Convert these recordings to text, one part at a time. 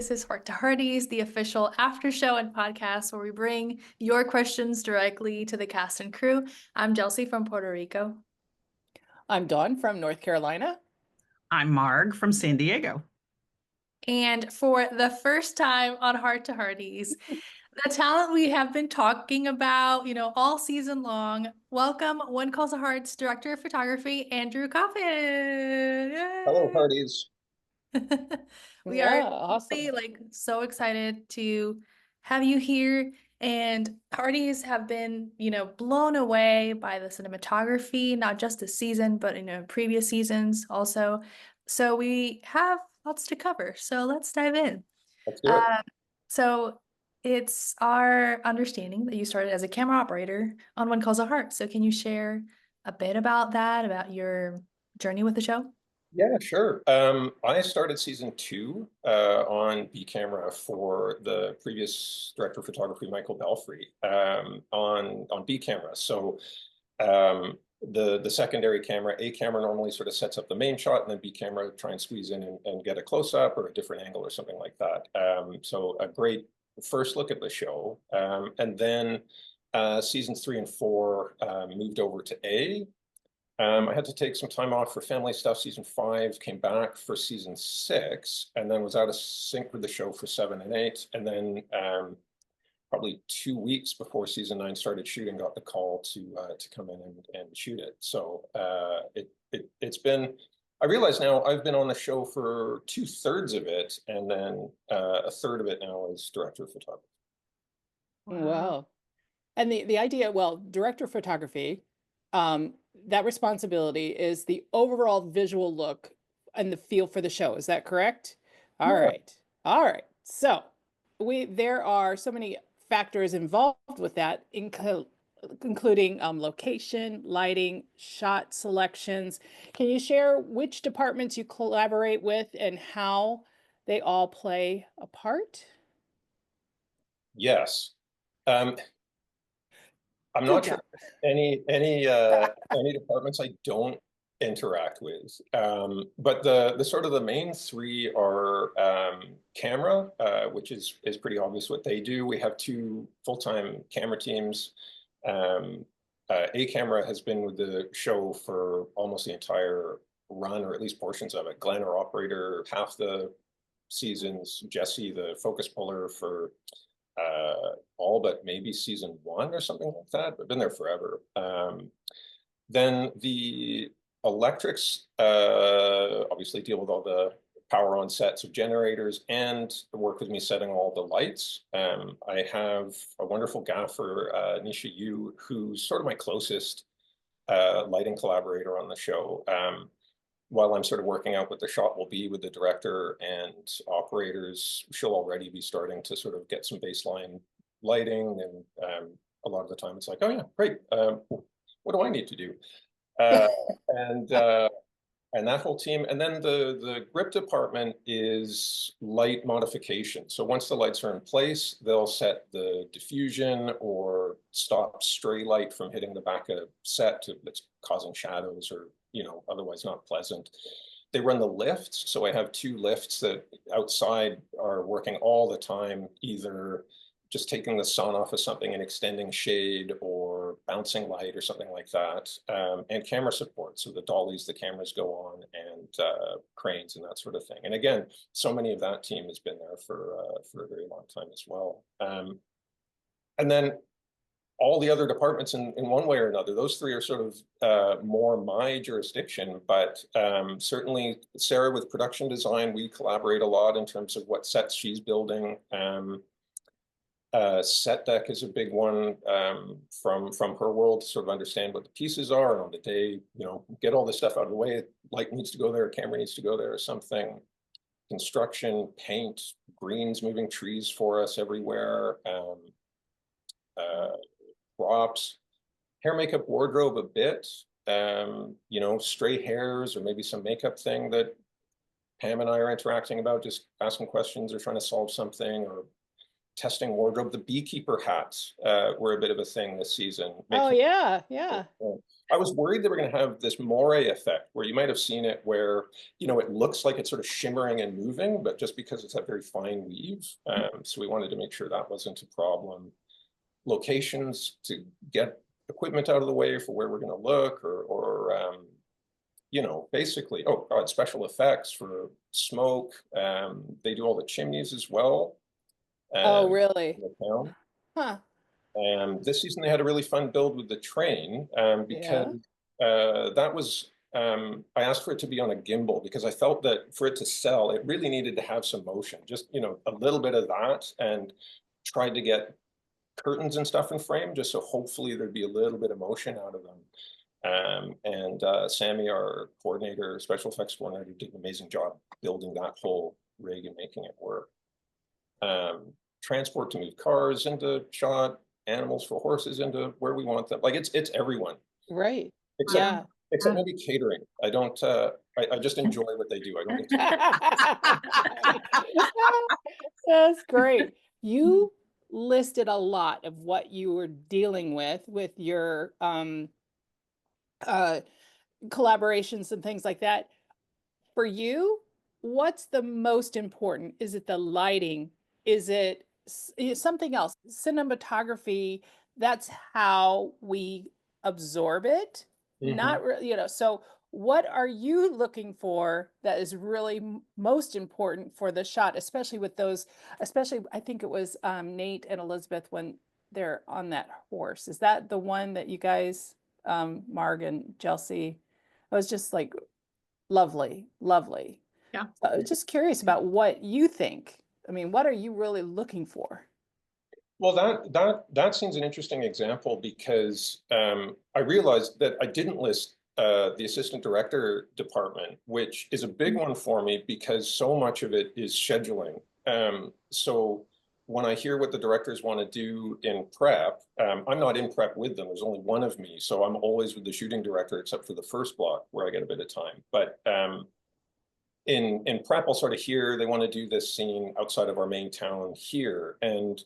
This is Heart to Hearties, the official after show and podcast where we bring your questions directly to the cast and crew. I'm Chelsea from Puerto Rico. I'm Dawn from North Carolina. I'm Marg from San Diego. And for the first time on Heart to Hearties, the talent we have been talking about, all season long. Welcome, One Calls the Heart's Director of Photography, Andrew Coppin. Yay! Hello, Hearties. We are Awesome. so excited to have you here. And Hearties have been, blown away by the cinematography, not just this season, but previous seasons also. So we have lots to cover. So let's dive in. Let's do it. So it's our understanding that you started as a camera operator on One Calls a Heart. So can you share a bit about that, about your journey with the show? Yeah, sure. I started season 2 on B camera for the previous director of photography, Michael Balfry, on B camera. So the secondary camera, A camera normally sort of sets up the main shot, and then B camera try and squeeze in and get a close up or a different angle or something like that. So a great first look at the show, and then seasons 3 and 4 moved over to A. I had to take some time off for family stuff. Season 5 came back for season 6, and then was out of sync with the show for 7 and 8. And then probably 2 weeks before season 9 started shooting, got the call to come in and shoot it. So it's been. I realize now I've been on the show for 2/3 of it, and then a third of it now as director of photography. Wow. And the idea, well, director of photography, that responsibility is the overall visual look and the feel for the show. Is that correct? All Yeah. right. All right. So there are so many factors involved with that, including location, lighting, shot selections. Can you share which departments you collaborate with and how they all play a part? Yes. I'm Good not job. sure any departments I don't interact with. But the sort of the main three are camera, which is pretty obvious what they do. We have 2 full-time camera teams. A camera has been with the show for almost the entire run, or at least portions of it. Glenn, our operator, half the seasons. Jesse, the focus puller, for all but maybe season 1 or something like that. I've been there forever. Then the electrics obviously deal with all the power on sets of generators and work with me setting all the lights. I have a wonderful gaffer, Nisha Yu, who's sort of my closest lighting collaborator on the show. While I'm sort of working out what the shot will be with the director and operators, she'll already be starting to sort of get some baseline lighting. And a lot of the time it's like, oh yeah, great. What do I need to do? And that whole team. And then the grip department is light modification. So once the lights are in place, they'll set the diffusion or stop stray light from hitting the back of set that's causing shadows or otherwise not pleasant. They run the lifts. So I have 2 lifts that outside are working all the time, either just taking the sun off of something and extending shade or bouncing light or something like that, and camera support. So the dollies the cameras go on, and cranes and that sort of thing. And again, so many of that team has been there for a very long time as well. And then all the other departments in one way or another, those 3 are sort of more my jurisdiction, but certainly Sarah with production design, we collaborate a lot in terms of what sets she's building. Set deck is a big one from her world to sort of understand what the pieces are, and on the day, get all this stuff out of the way. Light needs to go there, camera needs to go there or something. Construction, paint, greens, moving trees for us everywhere. Props, hair, makeup, wardrobe a bit. Stray hairs or maybe some makeup thing that Pam and I are interacting about, just asking questions or trying to solve something, or testing wardrobe. The beekeeper hats were a bit of a thing this season. Oh, yeah, yeah. I was worried they were going to have this moire effect where you might have seen it where, it looks like it's sort of shimmering and moving, but just because it's a very fine weave. So we wanted to make sure that wasn't a problem. Locations to get equipment out of the way for where we're going to look, or basically, oh God, special effects for smoke. They do all the chimneys as well. Oh, really? In the town. Huh. This season they had a really fun build with the train because that was, I asked for it to be on a gimbal because I felt that for it to sell, it really needed to have some motion, just, a little bit of that, and tried to get curtains and stuff in frame just so hopefully there'd be a little bit of motion out of them. Sammy, our coordinator, special effects coordinator, did an amazing job building that whole rig and making it work. Transport to move cars into shot, animals for horses into where we want them. Like it's everyone. Right. Except maybe catering. I don't I just enjoy what they do. I don't get That's great. You listed a lot of what you were dealing with your collaborations and things like that. For you, what's the most important? Is it the lighting? Is it something else? Cinematography, that's how we absorb it. Not really, so what are you looking for that is really most important for the shot, especially with those, especially I think it was Nate and Elizabeth when they're on that horse. Is that the one that you guys, Marg and Chelsea, I was just like, lovely, lovely. Yeah. I was just curious about what you think. I mean, what are you really looking for? Well, that seems an interesting example because I realized that I didn't list the assistant director department, which is a big one for me because so much of it is scheduling. So when I hear what the directors want to do in prep, I'm not in prep with them. There's only one of me, so I'm always with the shooting director except for the first block where I get a bit of time. But in prep, I'll sort of hear they want to do this scene outside of our main town here, and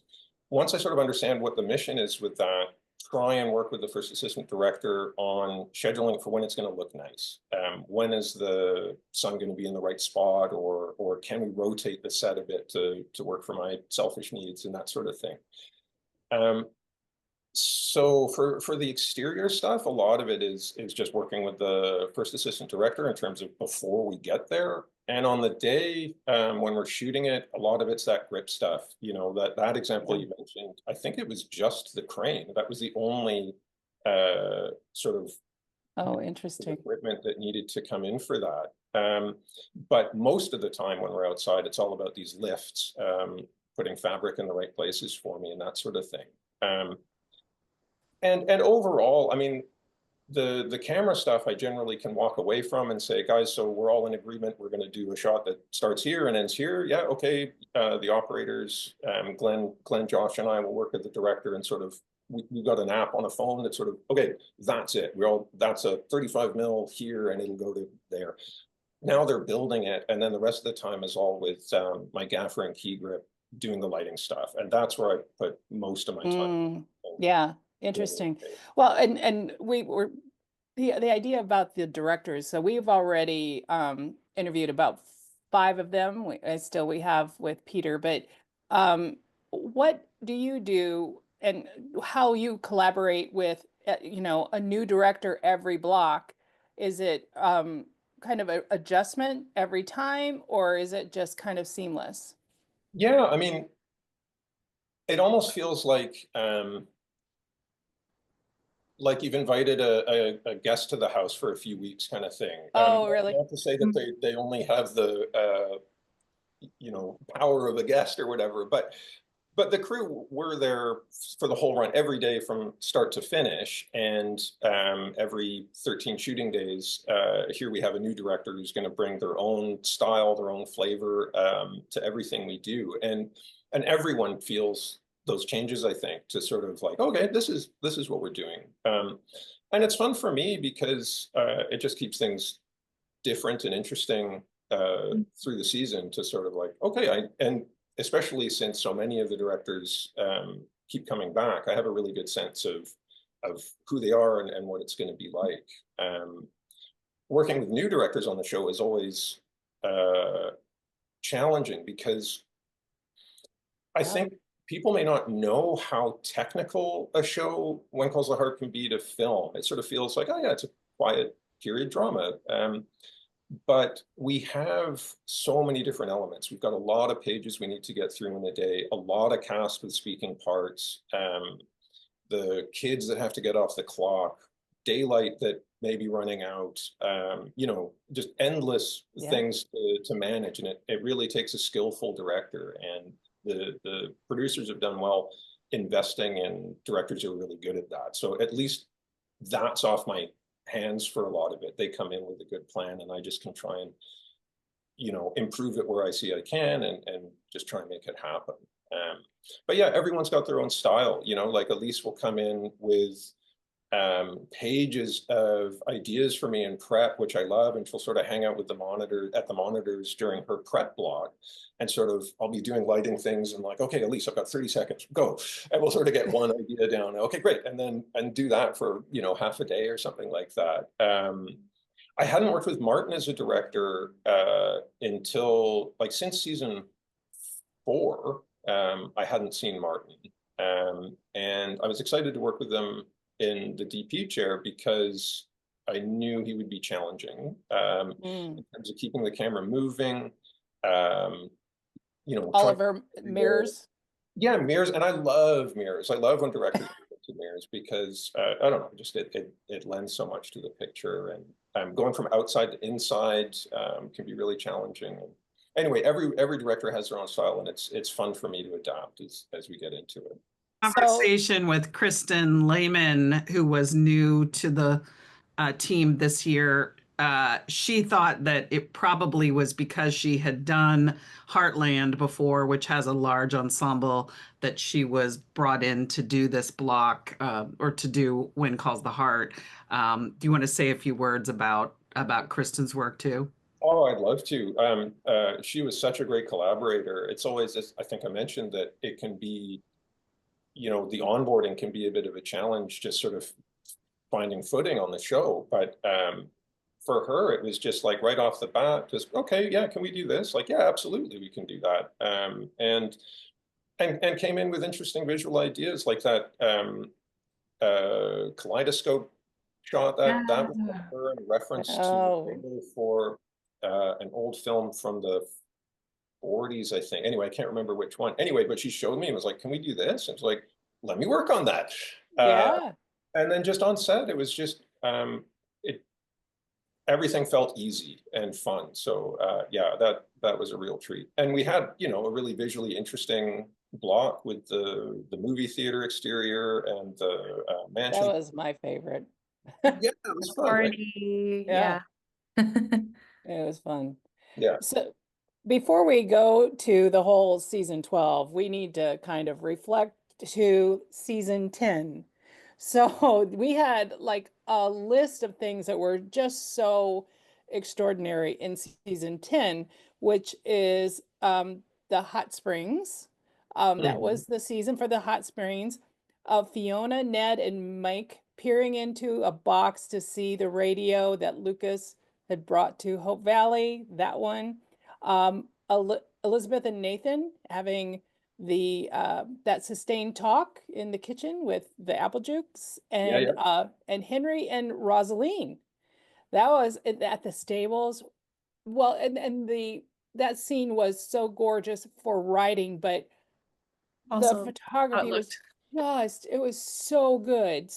once I sort of understand what the mission is with that, try and work with the first assistant director on scheduling for when it's going to look nice. When is the sun going to be in the right spot, or can we rotate the set a bit to work for my selfish needs and that sort of thing. So for the exterior stuff, a lot of it is just working with the first assistant director in terms of before we get there. And on the day when we're shooting it, a lot of it's that grip stuff. That example you mentioned, I think it was just the crane. That was the only sort of interesting equipment that needed to come in for that. But most of the time when we're outside, it's all about these lifts, putting fabric in the right places for me and that sort of thing. And overall, I mean, the camera stuff I generally can walk away from and say, guys, so we're all in agreement. We're going to do a shot that starts here and ends here. Yeah, okay. The operators, Glenn, Josh, and I will work with the director and sort of we've got an app on a phone that sort of, okay, that's it. That's a 35 mil here and it'll go to there. Now they're building it, and then the rest of the time is all with my gaffer and key grip doing the lighting stuff, and that's where I put most of my time. Yeah. Interesting. Well, and we were the idea about the directors. So we've already interviewed about 5 of them. We have with Peter, but what do you do and how you collaborate with a new director every block? Is it kind of an adjustment every time, or is it just kind of seamless? Yeah, I mean, it almost feels like you've invited a guest to the house for a few weeks kind of thing. Oh, really? Not to say that they only have the power of a guest or whatever, but the crew were there for the whole run every day from start to finish, and every 13 shooting days, here we have a new director who's going to bring their own style, their own flavor to everything we do, and everyone feels those changes, I think, to sort of like, okay, this is what we're doing. And it's fun for me because it just keeps things different and interesting through the season to sort of like, okay, and especially since so many of the directors keep coming back, I have a really good sense of who they are and what it's going to be like. Working with new directors on the show is always challenging because I think people may not know how technical a show When Calls the Heart can be to film. It sort of feels like, oh yeah, it's a quiet period drama. But we have so many different elements. We've got a lot of pages we need to get through in a day, a lot of cast with speaking parts, the kids that have to get off the clock, daylight that may be running out, you know, just endless things to manage. And it really takes a skillful director. And the producers have done well investing in directors who are really good at that. So at least that's off my hands for a lot of it. They come in with a good plan and I just can try and, you know, improve it where I see I can and just try and make it happen. But yeah, everyone's got their own style, you know, like Elise will come in with pages of ideas for me in prep, which I love, and she'll sort of hang out with the monitors during her prep block. And sort of, I'll be doing lighting things and like, okay, Elise, I've got 30 seconds, go. And we'll sort of get one idea down. Okay, great. And then, and do that for, you know, half a day or something like that. I hadn't worked with Martin as a director until like since season 4. I hadn't seen Martin. And I was excited to work with them in the DP chair because I knew he would be challenging in terms of keeping the camera moving. You know, Oliver mirrors. Yeah, mirrors, and I love mirrors. I love when directors do mirrors because I don't know, just it lends so much to the picture. And going from outside to inside can be really challenging. And anyway, every director has their own style, and it's fun for me to adapt as we get into it. Conversation with Kristin Lehman, who was new to the team this year. She thought that it probably was because she had done Heartland before, which has a large ensemble, that she was brought in to do this block or to do When Calls the Heart. Do you want to say a few words about Kristin's work too? Oh, I'd love to. She was such a great collaborator. It's always, I think I mentioned that it can be, you know, the onboarding can be a bit of a challenge, just sort of finding footing on the show. But for her, it was just like right off the bat, just, okay, yeah, can we do this? Like, yeah, absolutely, we can do that. And came in with interesting visual ideas like that kaleidoscope shot that was her in reference to for an old film from the 40s, I think. Anyway, I can't remember which one. Anyway, but she showed me and was like, can we do this? And it's like, let me work on that. And then just on set, it was just, everything felt easy and fun. So yeah, that was a real treat. And we had, you know, a really visually interesting block with the movie theater exterior and the mansion. That was my favorite. Yeah, it was fun. Party, Right? yeah. It was fun. Yeah. So before we go to the whole season 12, we need to kind of reflect to season 10. So we had like a list of things that were just so extraordinary in season 10, which is the hot springs. That was the season for the hot springs. Fiona, Ned, and Mike peering into a box to see the radio that Lucas had brought to Hope Valley, that one. Elizabeth and Nathan having the that sustained talk in the kitchen with the apple jukes, and and Henry and Rosaline. That was at the stables. Well, and that scene was so gorgeous for writing, but Also, the photography was just, it was so good.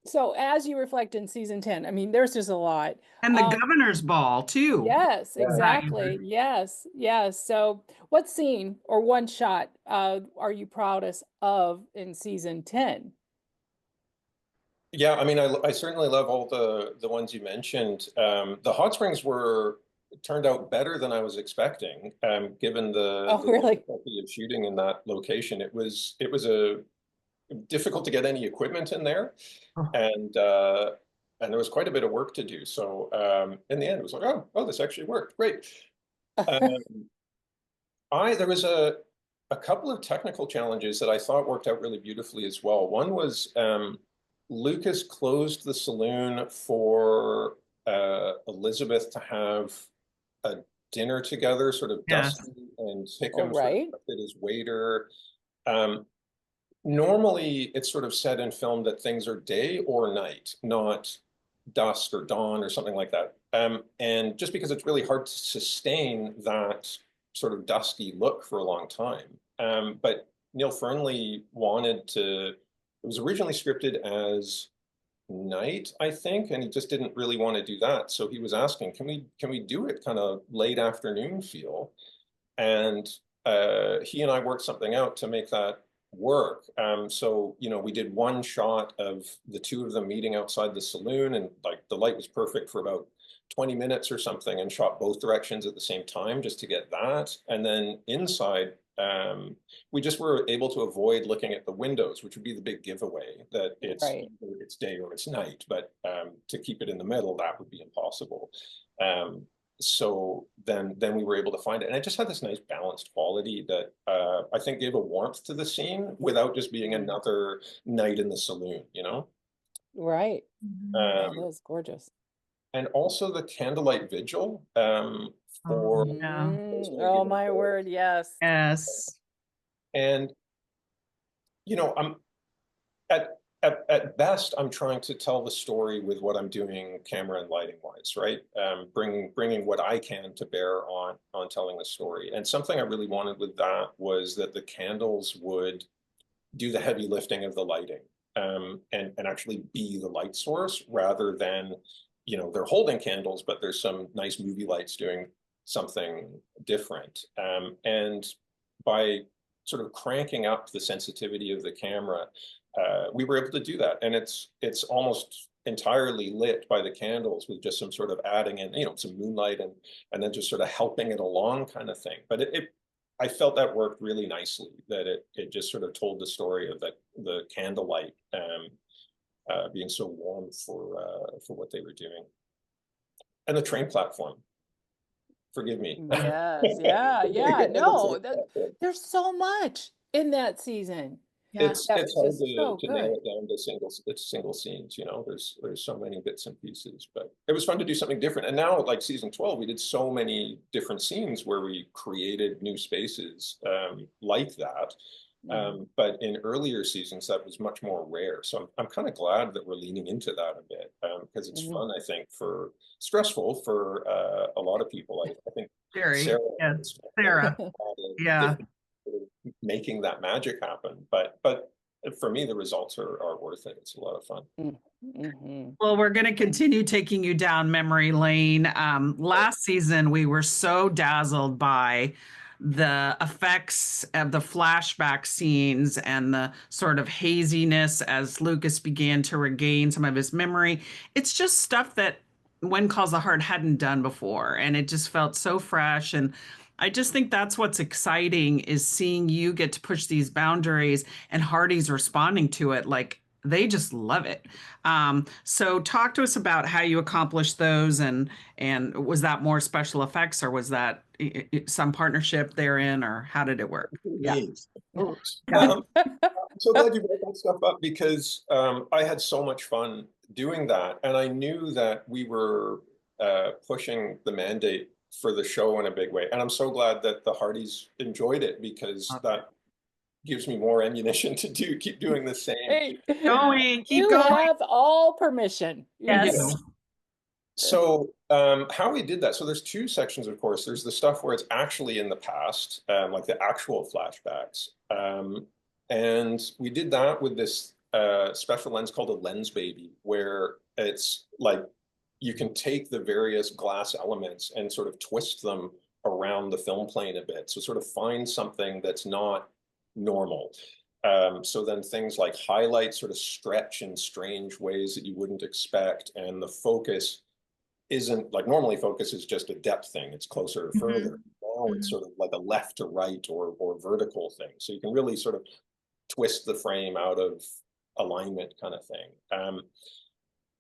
So as you reflect in season 10, I mean, there's just a lot. And the governor's ball too. Yes, exactly. Yes, yes. So what scene or one shot are you proudest of in season 10? Yeah, I mean, I certainly love all the ones you mentioned. The hot springs turned out better than I was expecting, given the difficulty of shooting in that location. It was difficult to get any equipment in there, and there was quite a bit of work to do. So in the end, it was like, oh, this actually worked. Great. There was a couple of technical challenges that I thought worked out really beautifully as well. One was Lucas closed the saloon for Elizabeth to have a dinner together, sort of Yes. Dusty and All Hickam sort of right. acted as waiter. Normally, it's sort of said in film that things are day or night, not dusk or dawn or something like that. And just because it's really hard to sustain that sort of dusky look for a long time. But Neil Fernley wanted to, it was originally scripted as night, I think, and he just didn't really want to do that. So he was asking, can we do it kind of late afternoon feel? And he and I worked something out to make that work. So, we did one shot of the two of them meeting outside the saloon, and like the light was perfect for about 20 minutes or something, and shot both directions at the same time just to get that. And then inside, we just were able to avoid looking at the windows, which would be the big giveaway that Right. it's day or it's night. But to keep it in the middle, that would be impossible. So then we were able to find it, and it just had this nice balanced quality that I think gave a warmth to the scene without just being another night in the saloon, Right. Oh, Um, that was gorgeous. and also the candlelight vigil Oh, for yeah. Oh, my word, yes. Yes. and I'm at best, I'm trying to tell the story with what I'm doing camera and lighting wise, right? Bringing what I can to bear on telling the story. And something I really wanted with that was that the candles would do the heavy lifting of the lighting, and actually be the light source rather than, they're holding candles, but there's some nice movie lights doing something different. And by sort of cranking up the sensitivity of the camera, we were able to do that, and it's almost entirely lit by the candles with just some sort of adding in, some moonlight and then just sort of helping it along kind of thing. But I felt that worked really nicely. That it just sort of told the story of the candlelight being so warm for what they were doing, and the train platform. Forgive me. Yes, yeah. No, there's so much in that season. Yeah. It's That it's was hard just so to nail good. it down to single scenes, there's so many bits and pieces, but it was fun to do something different. And now, like season 12, we did so many different scenes where we created new spaces like that. But in earlier seasons, that was much more rare. So I'm kind of glad that we're leaning into that a bit, because it's fun, I think, stressful for a lot of people. I think Very. Sarah, Yes. Sarah. Yeah. making that magic happen. But for me, the results are worth it. It's a lot of fun. Well, we're going to continue taking you down memory lane. Last season, we were so dazzled by the effects of the flashback scenes and the sort of haziness as Lucas began to regain some of his memory. It's just stuff that When Calls the Heart hadn't done before, and it just felt so fresh. And I just think that's what's exciting, is seeing you get to push these boundaries and Hearties responding to it like they just love it. So talk to us about how you accomplished those, and was that more special effects, or was that some partnership therein, or how did it work? Yeah. I'm so glad you brought that stuff up, because I had so much fun doing that, and I knew that we were pushing the mandate for the show in a big way. And I'm so glad that the Hearties enjoyed it, because that gives me more ammunition to keep doing the same. Hey, Keep you going. have all permission. You Yes. do. So how we did that, so there's two sections, of course. There's the stuff where it's actually in the past, like the actual flashbacks. And we did that with this special lens called a lens baby, where it's like you can take the various glass elements and sort of twist them around the film plane a bit. So sort of find something that's not normal. So then things like highlights sort of stretch in strange ways that you wouldn't expect. And the focus isn't like, normally focus is just a depth thing. It's closer or further. Now it's sort of like a left to right or vertical thing. So you can really sort of twist the frame out of alignment kind of thing.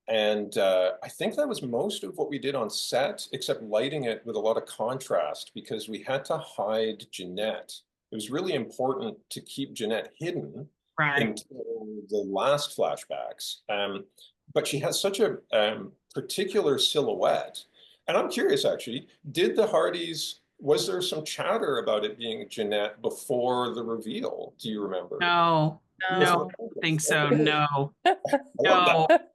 And I think that was most of what we did on set, except lighting it with a lot of contrast because we had to hide Jeanette. It was really important to keep Jeanette hidden Right. until the last flashbacks. But she has such a particular silhouette. And I'm curious, actually, did the Hearties, was there some chatter about it being Jeanette before the reveal? Do you remember? No, no, No. I don't think so. No, I love no. that.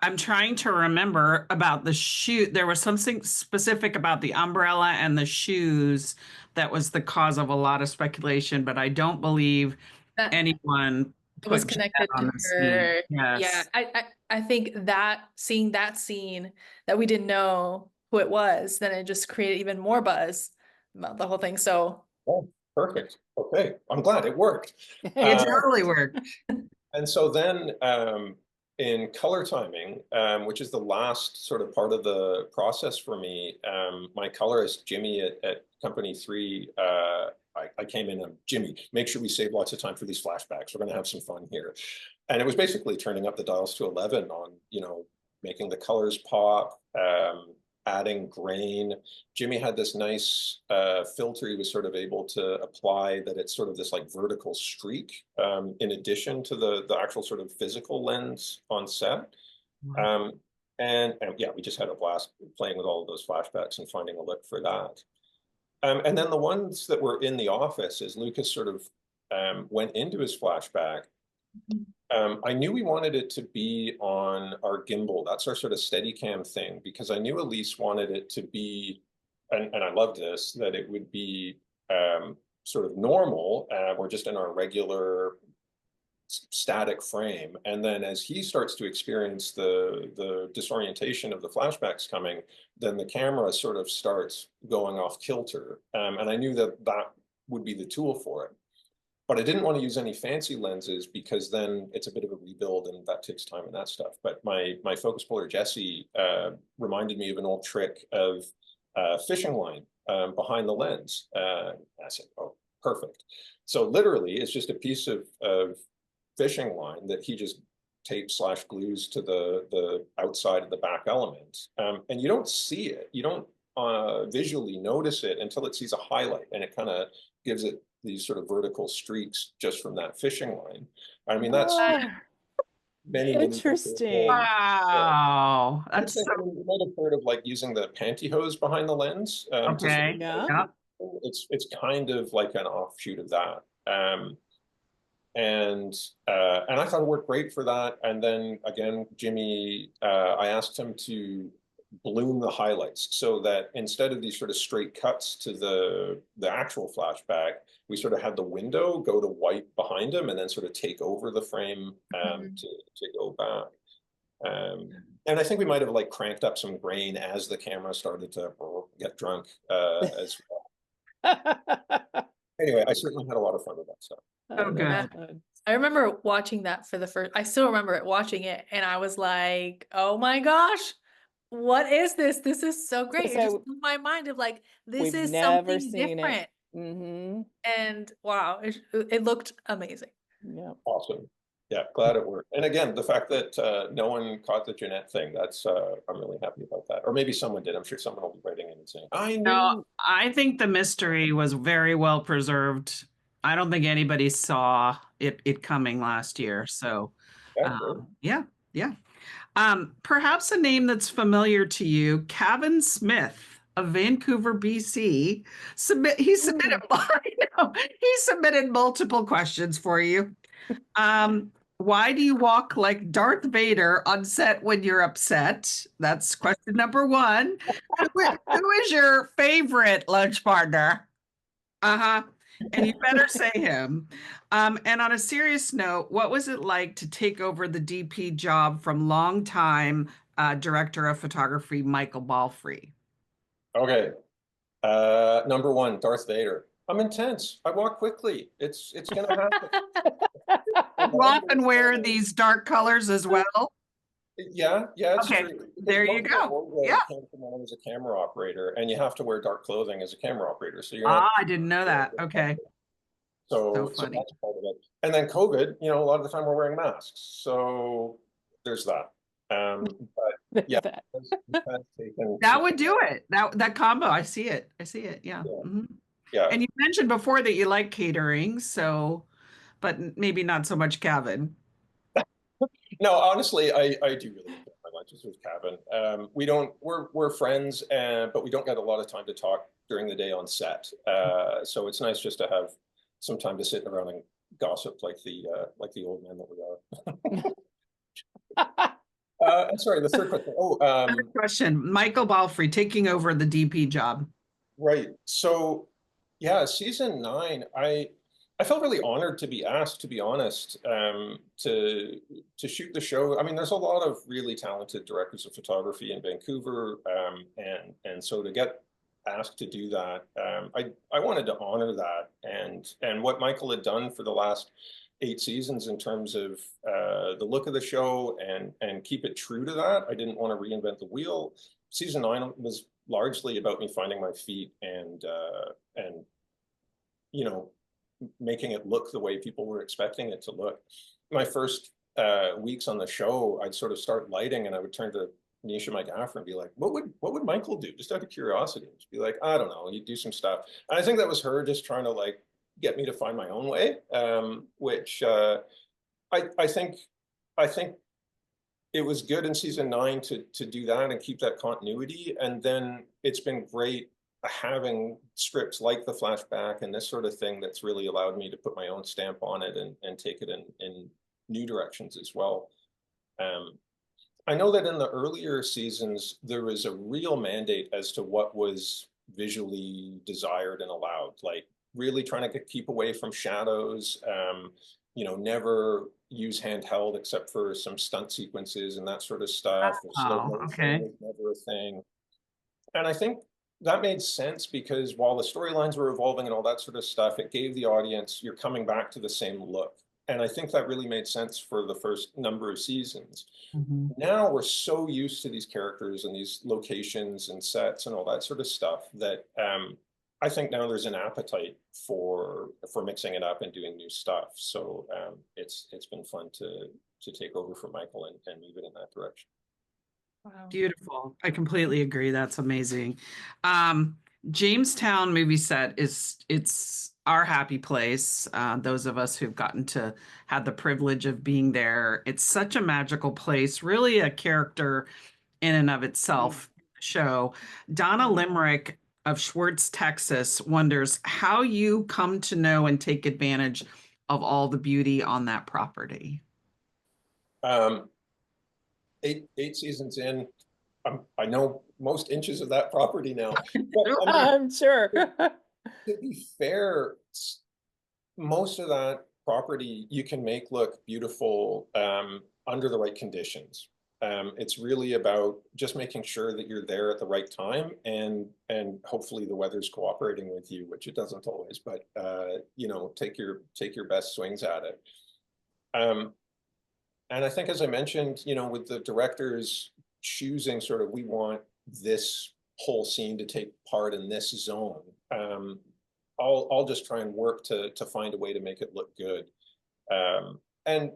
I'm trying to remember about the shoe. There was something specific about the umbrella and the shoes that was the cause of a lot of speculation, but I don't believe That anyone it was put Jeanette connected on to the scene. her. Yeah, Yes. I think that seeing that scene that we didn't know who it was, then it just created even more buzz about the whole thing. So Oh, perfect. Okay, I'm glad it worked. It totally worked. And so then in color timing, which is the last sort of part of the process for me, my colorist, Jimmy at Company 3, I came in and, Jimmy, make sure we save lots of time for these flashbacks. We're going to have some fun here. And it was basically turning up the dials to 11 on, making the colors pop, adding grain. Jimmy had this nice filter he was sort of able to apply that it's sort of this like vertical streak in addition to the actual sort of physical lens on set. Um, and yeah, we just had a blast playing with all of those flashbacks and finding a look for that. And then the ones that were in the office as Lucas sort of went into his flashback, I knew we wanted it to be on our gimbal. That's our sort of Steadicam thing, because I knew Elise wanted it to be, and I love this, that it would be sort of normal. We're just in our regular static frame. And then as he starts to experience the disorientation of the flashbacks coming, then the camera sort of starts going off kilter. And I knew that that would be the tool for it. But I didn't want to use any fancy lenses because then it's a bit of a rebuild and that takes time and that stuff. But my focus puller, Jesse, reminded me of an old trick of fishing line behind the lens. I said, oh, perfect. So literally it's just a piece of fishing line that he just tapes / glues to the outside of the back element. And you don't see it. You don't visually notice it until it sees a highlight and it kind of gives it these sort of vertical streaks just from that fishing line. I mean, that's many Interesting. Wow. That's That's so you might have heard of like using the pantyhose behind the lens. okay. Yeah. Yeah. It's kind of like an offshoot of that. And I thought it worked great for that. And then again, Jimmy, I asked him to bloom the highlights so that instead of these sort of straight cuts to the actual flashback, we sort of had the window go to white behind him and then sort of take over the frame to go back. And I think we might have like cranked up some grain as the camera started to get drunk as well. Anyway, I certainly had a lot of fun with that stuff. Oh, good. Yeah. I remember watching that for the first, I still remember it watching it and I was like, oh my gosh, what is this? This is so great. It just blew my mind of like, this We've is never something seen different. it. Mm-hmm. And wow, it looked amazing. Yeah. Awesome. Yeah, glad it worked. And again, the fact that no one caught the Jeanette thing, that's I'm really happy about that. Or maybe someone did. I'm sure someone will be writing in and saying, I No, knew. I think the mystery was very well preserved. I don't think anybody saw it coming last year. So, Yeah, great. yeah, yeah. Perhaps a name that's familiar to you, Cavan Smith of Vancouver, BC. He submitted. I know, he submitted multiple questions for you. Why do you walk like Darth Vader on set when you're upset? That's question number one. Who is your favorite lunch partner? Uh-huh. And you better say him. And on a serious note, what was it like to take over the DP job from longtime director of photography, Michael Balfry? Okay. Number one, Darth Vader. I'm intense. I walk quickly. It's gonna happen. You often wear these dark colors as well. Yeah, it's Okay, true. there you go. Yeah. Came from when I was a camera operator, and you have to wear dark clothing as a camera operator, so you're Ah, not. I didn't know that. Okay. So So funny. that's part of it. And then COVID, a lot of the time we're wearing masks, so there's that. But yeah, That. it has taken That some, would do it. That combo. I see it. I see it. Yeah. yeah, Mhm. yeah. And you mentioned before that you like catering, so, but maybe not so much Kevin. No, honestly, I do really enjoy my lunches with Cabin. We don't we're friends, but we don't get a lot of time to talk during the day on set. So it's nice just to have some time to sit around and gossip like the old men that we are. I'm sorry, the third question. Oh, Another question. Michael Balfry taking over the DP job. right. So yeah, season 9, I felt really honored to be asked, to be honest, to shoot the show. I mean, there's a lot of really talented directors of photography in Vancouver, and so to get asked to do that, I wanted to honor that, and what Michael had done for the last 8 seasons in terms of the look of the show and keep it true to that. I didn't want to reinvent the wheel. Season 9 was largely about me finding my feet and you know, making it look the way people were expecting it to look. My first weeks on the show, I'd sort of start lighting and I would turn to Nisha, my gaffer, and be like, what would Michael do? Just out of curiosity. Just be like, I don't know, he'd do some stuff. And I think that was her just trying to like get me to find my own way, which I think I think it was good in season 9 to do that and keep that continuity. And then it's been great having scripts like the flashback and this sort of thing that's really allowed me to put my own stamp on it and take it in new directions as well. Um, I know that in the earlier seasons, there was a real mandate as to what was visually desired and allowed, like really trying to keep away from shadows, never use handheld except for some stunt sequences and that sort of stuff. Or slow Oh, motion okay. was never a thing. And I think that made sense because while the storylines were evolving and all that sort of stuff, it gave the audience, you're coming back to the same look. And I think that really made sense for the first number of seasons. Mhm. Now we're so used to these characters and these locations and sets and all that sort of stuff that I think now there's an appetite for mixing it up and doing new stuff. So it's been fun to take over for Michael and move it in that direction. Wow. Beautiful. I completely agree. That's amazing. Um, Jamestown movie set it's our happy place. Those of us who've gotten to had the privilege of being there. It's such a magical place, really a character in and of itself. Show. Donna Limerick of Schwartz, Texas wonders how you come to know and take advantage of all the beauty on that property. Um, eight seasons in, I know most inches of that property now. But I mean, I'm sure. to be fair, most of that property you can make look beautiful under the right conditions. It's really about just making sure that you're there at the right time and hopefully the weather's cooperating with you, which it doesn't always, but take your best swings at it. Um, and I think, as I mentioned, with the directors choosing sort of, we want this whole scene to take part in this zone. I'll just try and work to find a way to make it look good. And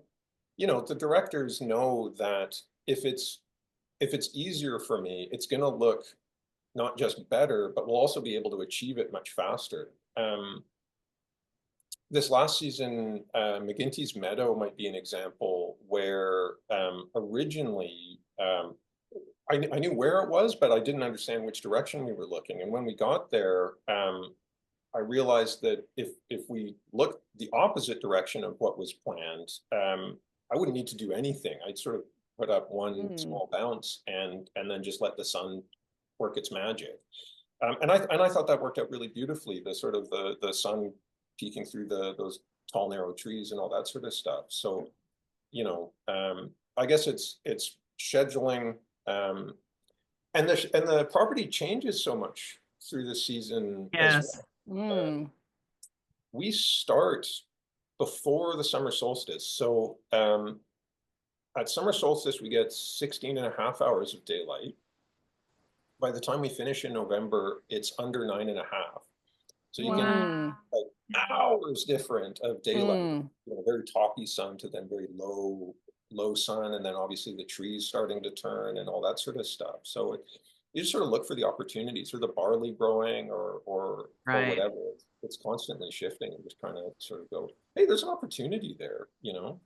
the directors know that if it's easier for me, it's going to look not just better, but we'll also be able to achieve it much faster. This last season, McGinty's Meadow might be an example where originally I knew where it was, but I didn't understand which direction we were looking. And when we got there, I realized that if we looked the opposite direction of what was planned, I wouldn't need to do anything. I'd sort of put up one small bounce and then just let the sun work its magic. And I thought that worked out really beautifully. The sort of the sun peeking through those tall narrow trees and all that sort of stuff. So I guess it's scheduling, and the property changes so much through the season as Yes. well. We start before the summer solstice. So at summer solstice, we get 16 and a half hours of daylight. By the time we finish in November, it's under 9.5. So you can like hours different of daylight, very toppy sun to then very low low sun, and then obviously the trees starting to turn and all that sort of stuff. So you just sort of look for the opportunities, or the barley growing, or Right. whatever. It's constantly shifting, and just trying to sort of go, hey, there's an opportunity there, you know.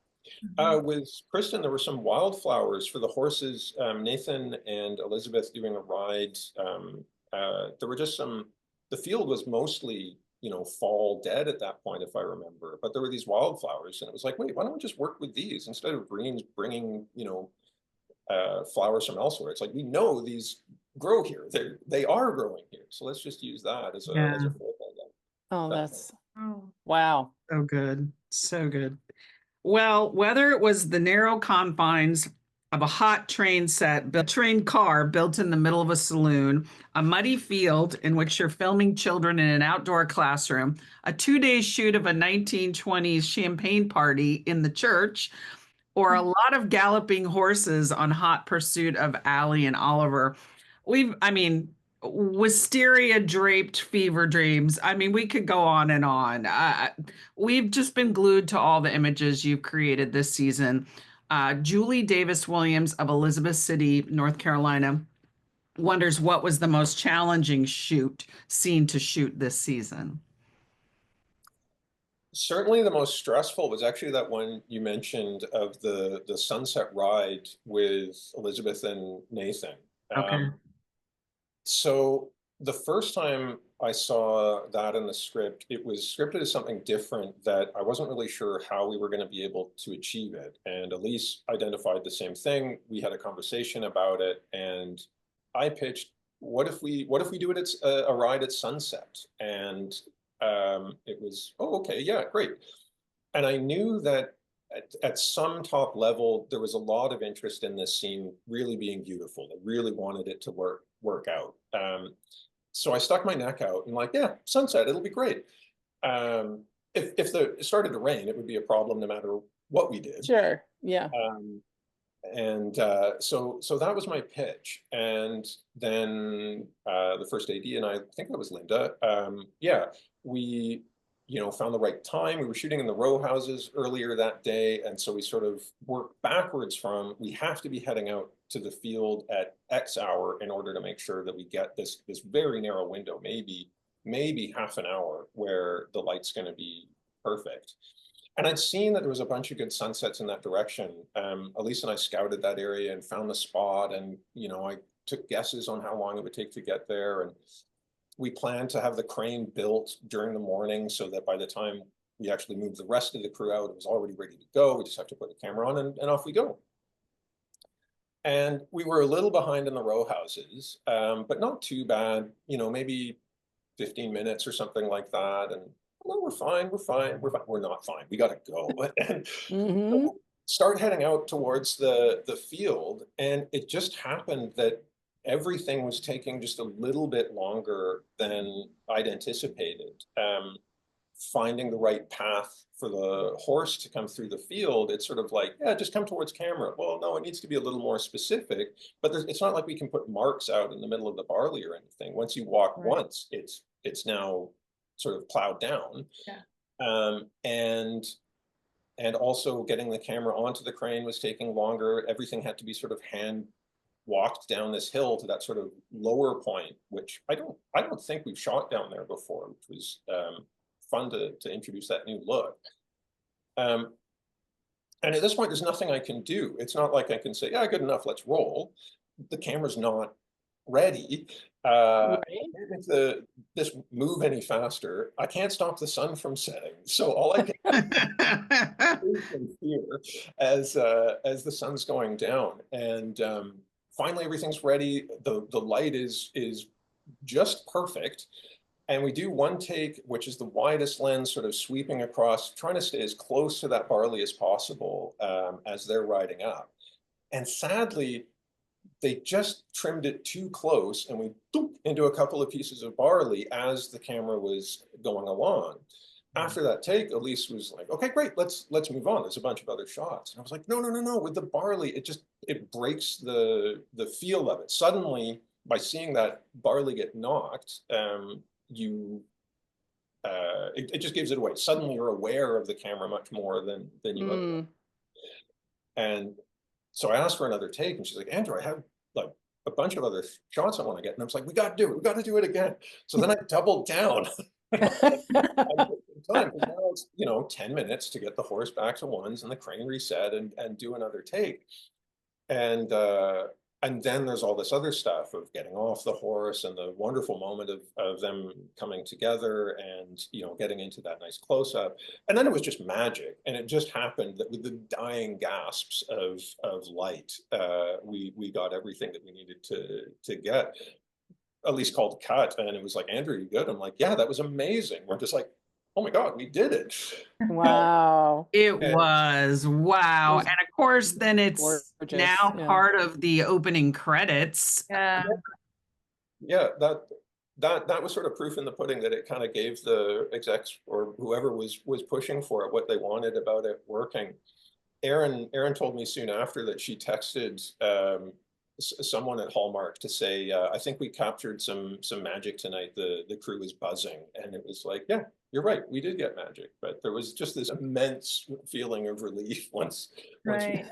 With Kristin, there were some wildflowers for the horses. Nathan and Elizabeth doing a ride. There were just some, the field was mostly, you know, fall dead at that point, if I remember. But there were these wildflowers, and it was like, wait, why don't we just work with these instead of greens bringing, you know, flowers from elsewhere? It's like, we know these grow here. They are growing here. So let's just use that as Yeah. a foreground. Oh, That- that's, Oh. wow. So good. So good. Well, whether it was the narrow confines of a hot train car built in the middle of a saloon, a muddy field in which you're filming children in an outdoor classroom, a 2-day shoot of a 1920s champagne party in the church, or a lot of galloping horses on hot pursuit of Allie and Oliver. I mean, wisteria draped fever dreams. I mean, we could go on and on. We've just been glued to all the images you've created this season. Julie Davis Williams of Elizabeth City, North Carolina, wonders what was the most challenging scene to shoot this season. Certainly the most stressful was actually that one you mentioned of the sunset ride with Elizabeth and Nathan. Okay. So the first time I saw that in the script, it was scripted as something different that I wasn't really sure how we were going to be able to achieve it. And Elise identified the same thing. We had a conversation about it, and I pitched, what if we do it at a ride at sunset? And it was, oh, okay, yeah, great. And I knew that at some top level, there was a lot of interest in this scene really being beautiful. They really wanted it to work out. So I stuck my neck out and like, yeah, sunset, it'll be great. If it started to rain, it would be a problem no matter what we did. Sure. Yeah. So that was my pitch. And then the first AD, and I think that was Linda. Yeah, we, you know, found the right time. We were shooting in the row houses earlier that day, and so we sort of worked backwards from, we have to be heading out to the field at X hour in order to make sure that we get this very narrow window, maybe half an hour, where the light's going to be perfect. And I'd seen that there was a bunch of good sunsets in that direction. Elise and I scouted that area and found the spot, and you know, I took guesses on how long it would take to get there, and we planned to have the crane built during the morning so that by the time we actually moved the rest of the crew out, it was already ready to go. We just have to put the camera on, and off we go. And we were a little behind in the row houses, but not too bad. You know, maybe 15 minutes or something like that. And no, we're fine. We're not fine. We got to go. And Mm-hmm. start heading out towards the field. And it just happened that everything was taking just a little bit longer than I'd anticipated. Finding the right path for the horse to come through the field, it's sort of like, yeah, just come towards camera. Well, no, it needs to be a little more specific, but it's not like we can put marks out in the middle of the barley or anything. Once you walk once, it's now sort of plowed down. Yeah. And also getting the camera onto the crane was taking longer. Everything had to be sort of hand walked down this hill to that sort of lower point, which I don't think we've shot down there before, which was fun to introduce that new look. And at this point, there's nothing I can do. It's not like I can say, yeah, good enough, let's roll. The camera's not ready. I can't make this move any faster. I can't stop the sun from setting. So all I can do is here as the sun's going down. And finally, everything's ready. The light is just perfect. And we do one take, which is the widest lens, sort of sweeping across, trying to stay as close to that barley as possible as they're riding up. And sadly, they just trimmed it too close, and we doop into a couple of pieces of barley as the camera was going along. After that take, Elise was like, okay, great, let's move on. There's a bunch of other shots. And I was like, no. With the barley, it breaks the feel of it. Suddenly, by seeing that barley get knocked, it just gives it away. Suddenly you're aware of the camera much more than you otherwise. And so I asked for another take, and she's like, Andrew, I have like a bunch of other shots I want to get. And I was like, we got to do it. We got to do it again. So then I doubled down. Time, because now it's 10 minutes to get the horse back to ones and the crane reset and do another take. And then there's all this other stuff of getting off the horse and the wonderful moment of them coming together and getting into that nice close-up. And then it was just magic. And it just happened that with the dying gasps of light, we got everything that we needed to get. At least called cut, and it was like, Andrew, you good? I'm like, yeah, that was amazing. We're just like, oh my God, we did it. Wow. It And was wow. was And of course, then it's gorgeous. now Yeah. part of the opening credits. Yeah. Yeah, that was sort of proof in the pudding that it kind of gave the execs or whoever was pushing for it what they wanted about it working. Erin told me soon after that she texted someone at Hallmark to say, I think we captured some magic tonight. The crew was buzzing, and it was like, yeah, you're right, we did get magic, but there was just this immense feeling of relief once Right.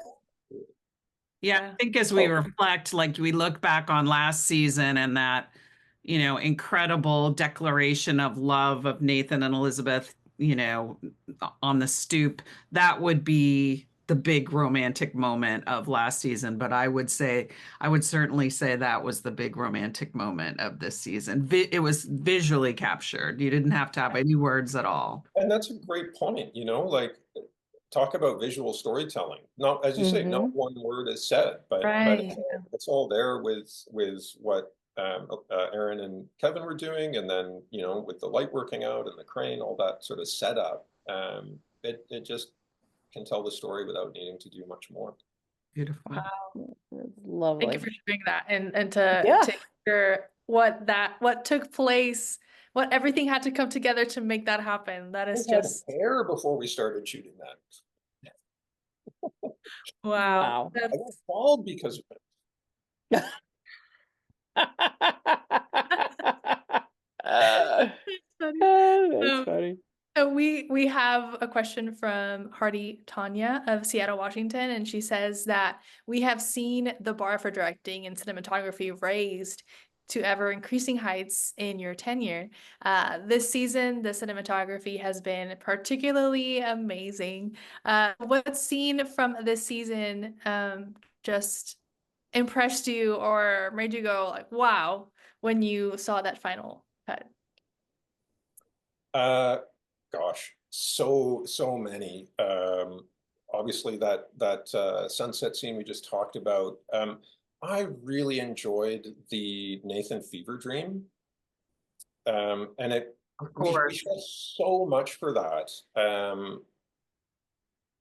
Yeah, I think as we reflect, like we look back on last season and that, incredible declaration of love of Nathan and Elizabeth, on the stoop, that would be the big romantic moment of last season. But I would certainly say that was the big romantic moment of this season. It was visually captured. You didn't have to have any words at all. And that's a great point, like talk about visual storytelling. Not, as you say, not one word is said, but Right. it's all there with what Erin and Kevin were doing, and then with the light working out and the crane, all that sort of setup. It just can tell the story without needing to do much more. Beautiful. Wow. Lovely. Thank you for sharing that and to hear what took place, what everything had to come together to make that happen. That is We had just hair before we started shooting that. wow. I got bald because of it. That's funny. So we have a question from Hardy Tanya of Seattle, Washington, and she says that we have seen the bar for directing and cinematography raised to ever increasing heights in your tenure. This season, the cinematography has been particularly amazing. What scene from this season just impressed you or made you go like, wow, when you saw that final cut? Gosh, so many. Obviously that sunset scene we just talked about. I really enjoyed the Nathan fever dream. And Of we course. shot so much for that.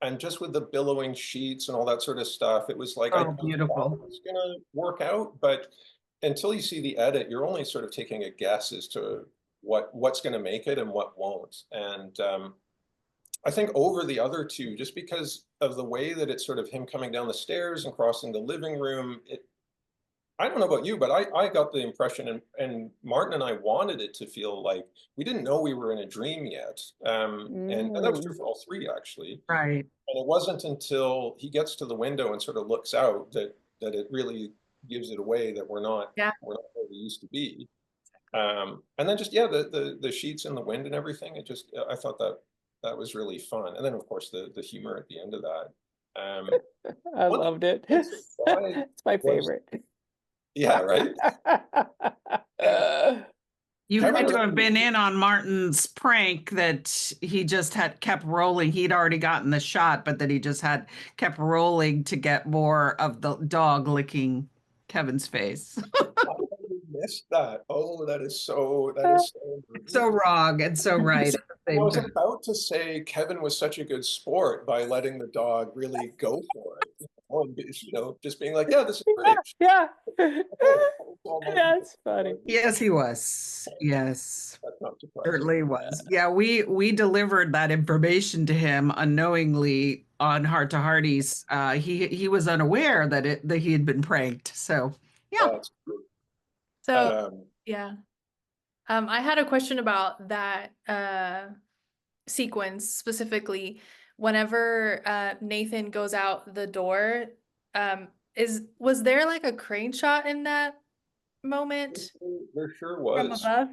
And just with the billowing sheets and all that sort of stuff, it was like I thought Beautiful. it was gonna work out, but until you see the edit, you're only sort of taking a guess as to what's going to make it and what won't. And I think over the other two, just because of the way that it's sort of him coming down the stairs and crossing the living room, I don't know about you, but I got the impression, and Martin and I wanted it to feel like we didn't know we were in a dream yet. And that was true for all three, actually. Right. And it wasn't until he gets to the window and sort of looks out that it really gives it away that we're not where we used to be. And then just the sheets in the wind and everything. I thought that was really fun. And then of course the humor at the end of that. I loved it. It's my favorite. Yeah, right. You Kevin had to really- have been in on Martin's prank that he just had kept rolling. He'd already gotten the shot, but that he just had kept rolling to get more of the dog licking Kevin's face. I missed that. Oh, that is so So wrong and so right at the I same was time. about to say Kevin was such a good sport by letting the dog really go for it. Just being like, yeah, this is great. Yeah. Okay. That's funny. Yes, he was. Yes. That's not surprising. Certainly was. Yeah, we delivered that information to him unknowingly on Heart to Hearties. He was unaware that he had been pranked. So yeah. That's true. So yeah. I had a question about that sequence specifically whenever Nathan goes out the door, was there like a crane shot in that moment There sure from was. above?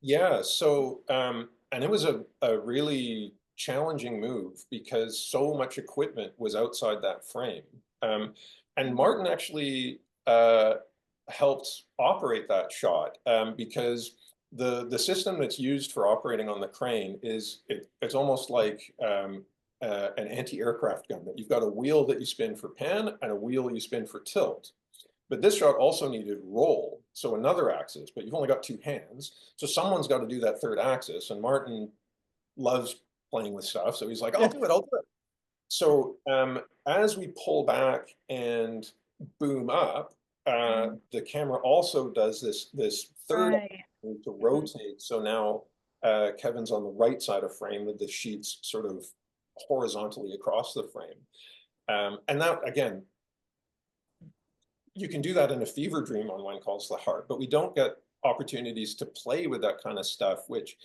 Yeah, so and it was a really challenging move because so much equipment was outside that frame. And Martin actually helped operate that shot because the system that's used for operating on the crane it's almost like an anti-aircraft gun, that you've got a wheel that you spin for pan and a wheel you spin for tilt. But this shot also needed roll, so another axis, but you've only got two hands. So someone's got to do that third axis. And Martin loves playing with stuff. So he's like, I'll do it, I'll do it. So as we pull back and boom up, the camera also does this third Right. to rotate. So now Kevin's on the right side of frame with the sheets sort of horizontally across the frame. And that, again, you can do that in a fever dream on One Calls the Heart, but we don't get opportunities to play with that kind of stuff, which,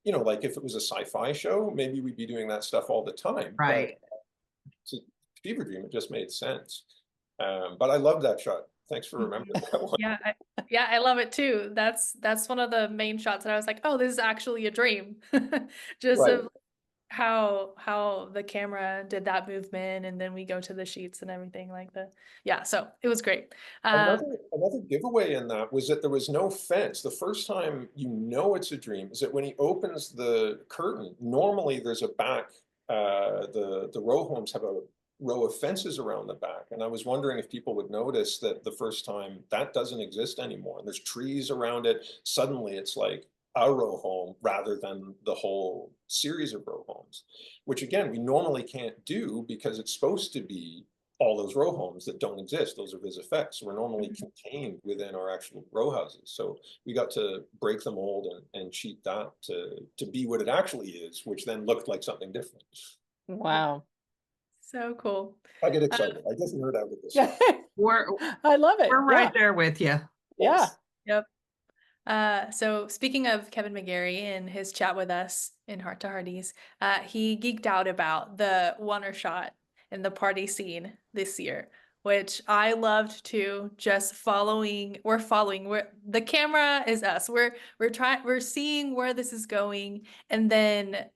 you know, like if it was a sci-fi show, maybe we'd be doing that stuff all the time. Right. But to fever dream, it just made sense. But I love that shot. Thanks for remembering that one. Yeah, I love it too. That's one of the main shots that I was like, oh, this is actually a dream. Just Right. of how the camera did that movement, and then we go to the sheets and everything like that. Yeah, so it was great. Another giveaway in that was that there was no fence. The first time you know it's a dream is that when he opens the curtain, normally there's a back, the row homes have a row of fences around the back. And I was wondering if people would notice that the first time that doesn't exist anymore. And there's trees around it. Suddenly it's like a row home rather than the whole series of row homes, which again, we normally can't do because it's supposed to be all those row homes that don't exist. Those are his effects. We're normally contained within our actual row houses. So we got to break the mold and cheat that to be what it actually is, which then looked like something different. Wow. So cool. I get excited. I just nerd out with this. We're I love it. we're right there with you. Yeah. Yep. So speaking of Kevin McGarry and his chat with us in Heart to Hearties, he geeked out about the Oner shot in the party scene this year, which I loved too. Just following, the camera is us. We're seeing where this is going, and then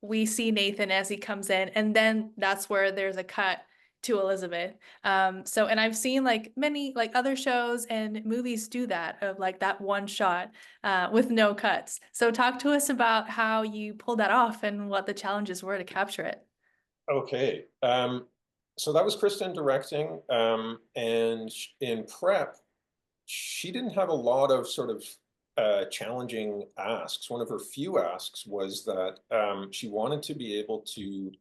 we see Nathan as he comes in, and then that's where there's a cut to Elizabeth. And I've seen like many like other shows and movies do that, of like that one shot with no cuts. So talk to us about how you pulled that off and what the challenges were to capture it. Okay. So that was Kristin directing. And in prep, she didn't have a lot of sort of challenging asks. One of her few asks was that she wanted to be able to,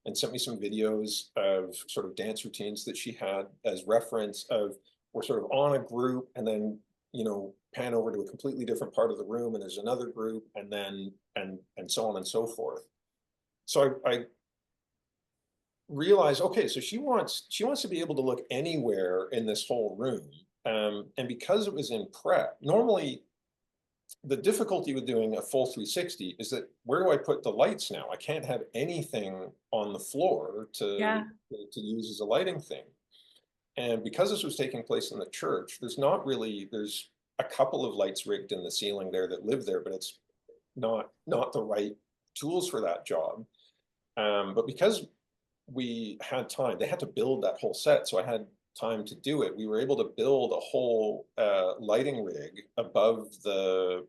and sent me some videos of sort of dance routines that she had as reference of, we're sort of on a group and then, you know, pan over to a completely different part of the room and there's another group and then, and so on and so forth. So I realize, okay, so she wants to be able to look anywhere in this whole room. And because it was in prep, normally the difficulty with doing a full 360 is that where do I put the lights now? I can't have anything on the floor to use as a lighting thing. And because this was taking place in the church, there's a couple of lights rigged in the ceiling there that live there, but it's not the right tools for that job. But because we had time, they had to build that whole set, so I had time to do it. We were able to build a whole lighting rig above the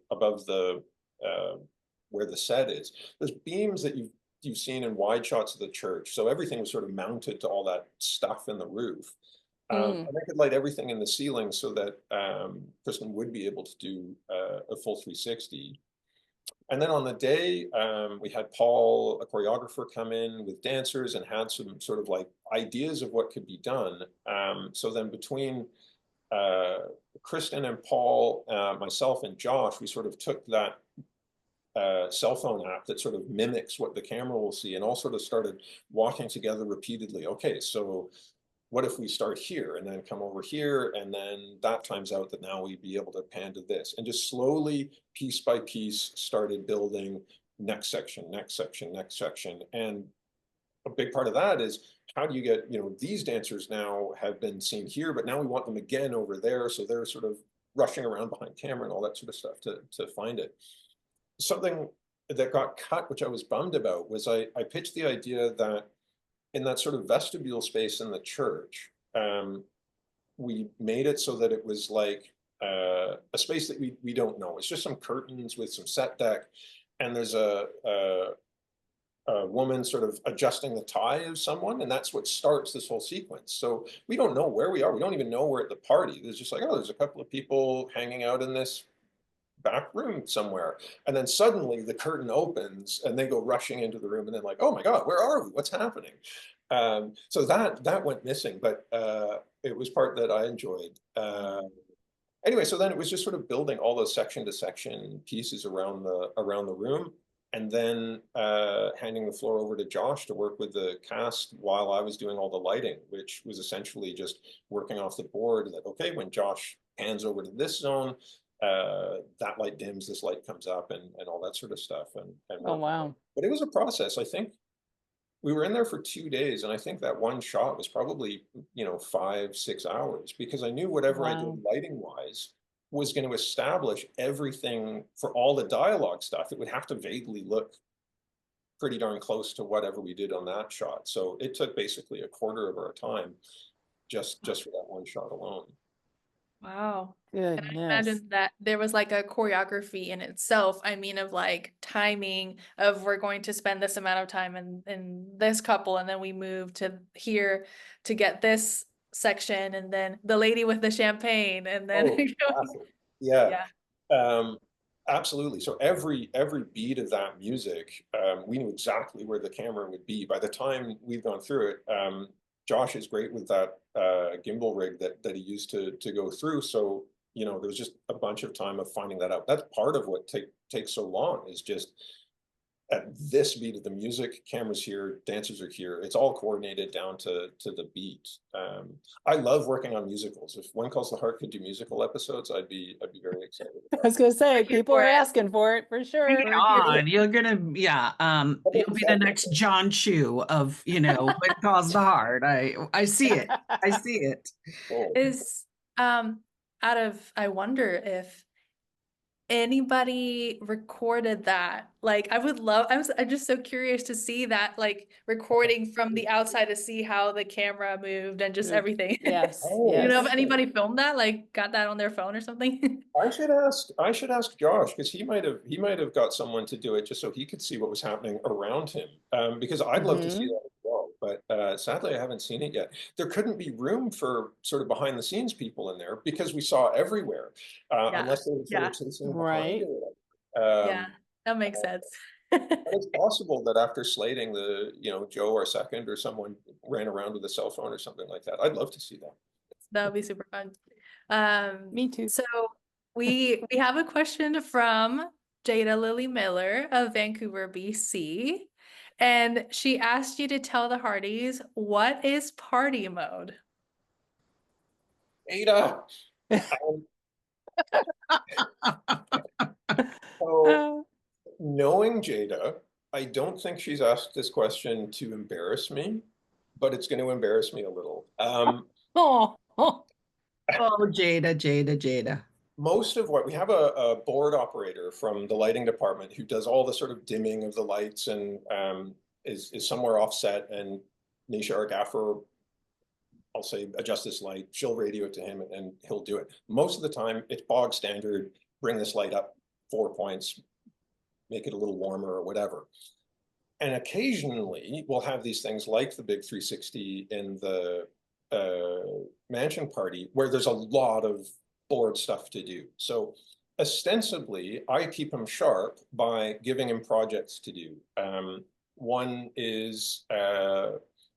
where the set is. There's beams that you've seen in wide shots of the church, so everything was sort of mounted to all that stuff in the roof. And I could light everything in the ceiling so that Kristin would be able to do a full 360. And then on the day, we had Paul, a choreographer, come in with dancers and had some sort of like ideas of what could be done. So then between Kristin and Paul, myself and Josh, we sort of took that cell phone app that sort of mimics what the camera will see and all sort of started walking together repeatedly. Okay, so what if we start here and then come over here and then that times out that now we'd be able to pan to this, and just slowly piece by piece started building next section, next section, next section. And a big part of that is how do you get, these dancers now have been seen here, but now we want them again over there. So they're sort of rushing around behind camera and all that sort of stuff to find it. Something that got cut, which I was bummed about, was I pitched the idea that in that sort of vestibule space in the church, we made it so that it was like a space that we don't know. It's just some curtains with some set deck, and there's a woman sort of adjusting the tie of someone, and that's what starts this whole sequence. So we don't know where we are. We don't even know we're at the party. There's just like, oh, there's a couple of people hanging out in this back room somewhere. And then suddenly the curtain opens and they go rushing into the room, and then like, oh my God, where are we? What's happening? So that went missing, but it was part that I enjoyed. Anyway, so then it was just sort of building all those section to section pieces around the room, and then handing the floor over to Josh to work with the cast while I was doing all the lighting, which was essentially just working off the board that, okay, when Josh hands over to this zone, that light dims, this light comes up, and all that sort of stuff. And Oh, wow. But it was a process. I think we were in there for 2 days, and I think that one shot was probably, 5-6 hours, because I knew whatever I did Wow. lighting wise was going to establish everything for all the dialogue stuff. It would have to vaguely look pretty darn close to whatever we did on that shot. So it took basically a quarter of our time just for that one shot alone. Wow. Goodness. And I imagine that there was like a choreography in itself. I mean, of like timing of we're going to spend this amount of time in this couple, and then we move to here to get this section, and then the lady with the champagne, and then Oh, classic. Yeah. yeah. Absolutely. So every beat of that music, we knew exactly where the camera would be. By the time we've gone through it, Josh is great with that gimbal rig that he used to go through. So, there was just a bunch of time of finding that out. That's part of what takes so long, is just at this beat of the music, cameras here, dancers are here. It's all coordinated down to the beat. I love working on musicals. If One Calls the Heart could do musical episodes, I'd be very excited. I was gonna say, Here people for are it. asking for it for sure. Bring it on. You're gonna, yeah. You'll be the next John Chu of, what caused the heart. I see it. I see it. Oh. Is I wonder if anybody recorded that. Like, I'm just so curious to see that, like, recording from the outside to see how the camera moved and just everything. Yes. Oh, You know, if Yes. anybody filmed that, like, got that on their phone or something? I should ask Josh, because he might have got someone to do it just so he could see what was happening around him. Because I'd love to see that as well, but sadly I haven't seen it yet. There couldn't be room for sort of behind the scenes people in there because we saw everywhere, Yeah. unless they were sort Yeah. of chasing Right. behind or whatever. Yeah, that makes sense. But it's possible that after slating Joe or second or someone ran around with a cell phone or something like that. I'd love to see that. That would be super fun. Me too. So we have a question from Jada Lily Miller of Vancouver, BC. And she asked you to tell the Hearties, what is party mode? Ada. So knowing Jada, I don't think she's asked this question to embarrass me, but it's going to embarrass me a little. Oh. Oh, Jada. Most of what we have a board operator from the lighting department who does all the sort of dimming of the lights and is somewhere offset, and Nisha, our gaffer, I'll say, adjust this light. She'll radio it to him and he'll do it. Most of the time, it's bog standard. Bring this light up 4 points, make it a little warmer or whatever. And occasionally, we'll have these things like the big 360 in the mansion party, where there's a lot of board stuff to do. So ostensibly, I keep him sharp by giving him projects to do. One is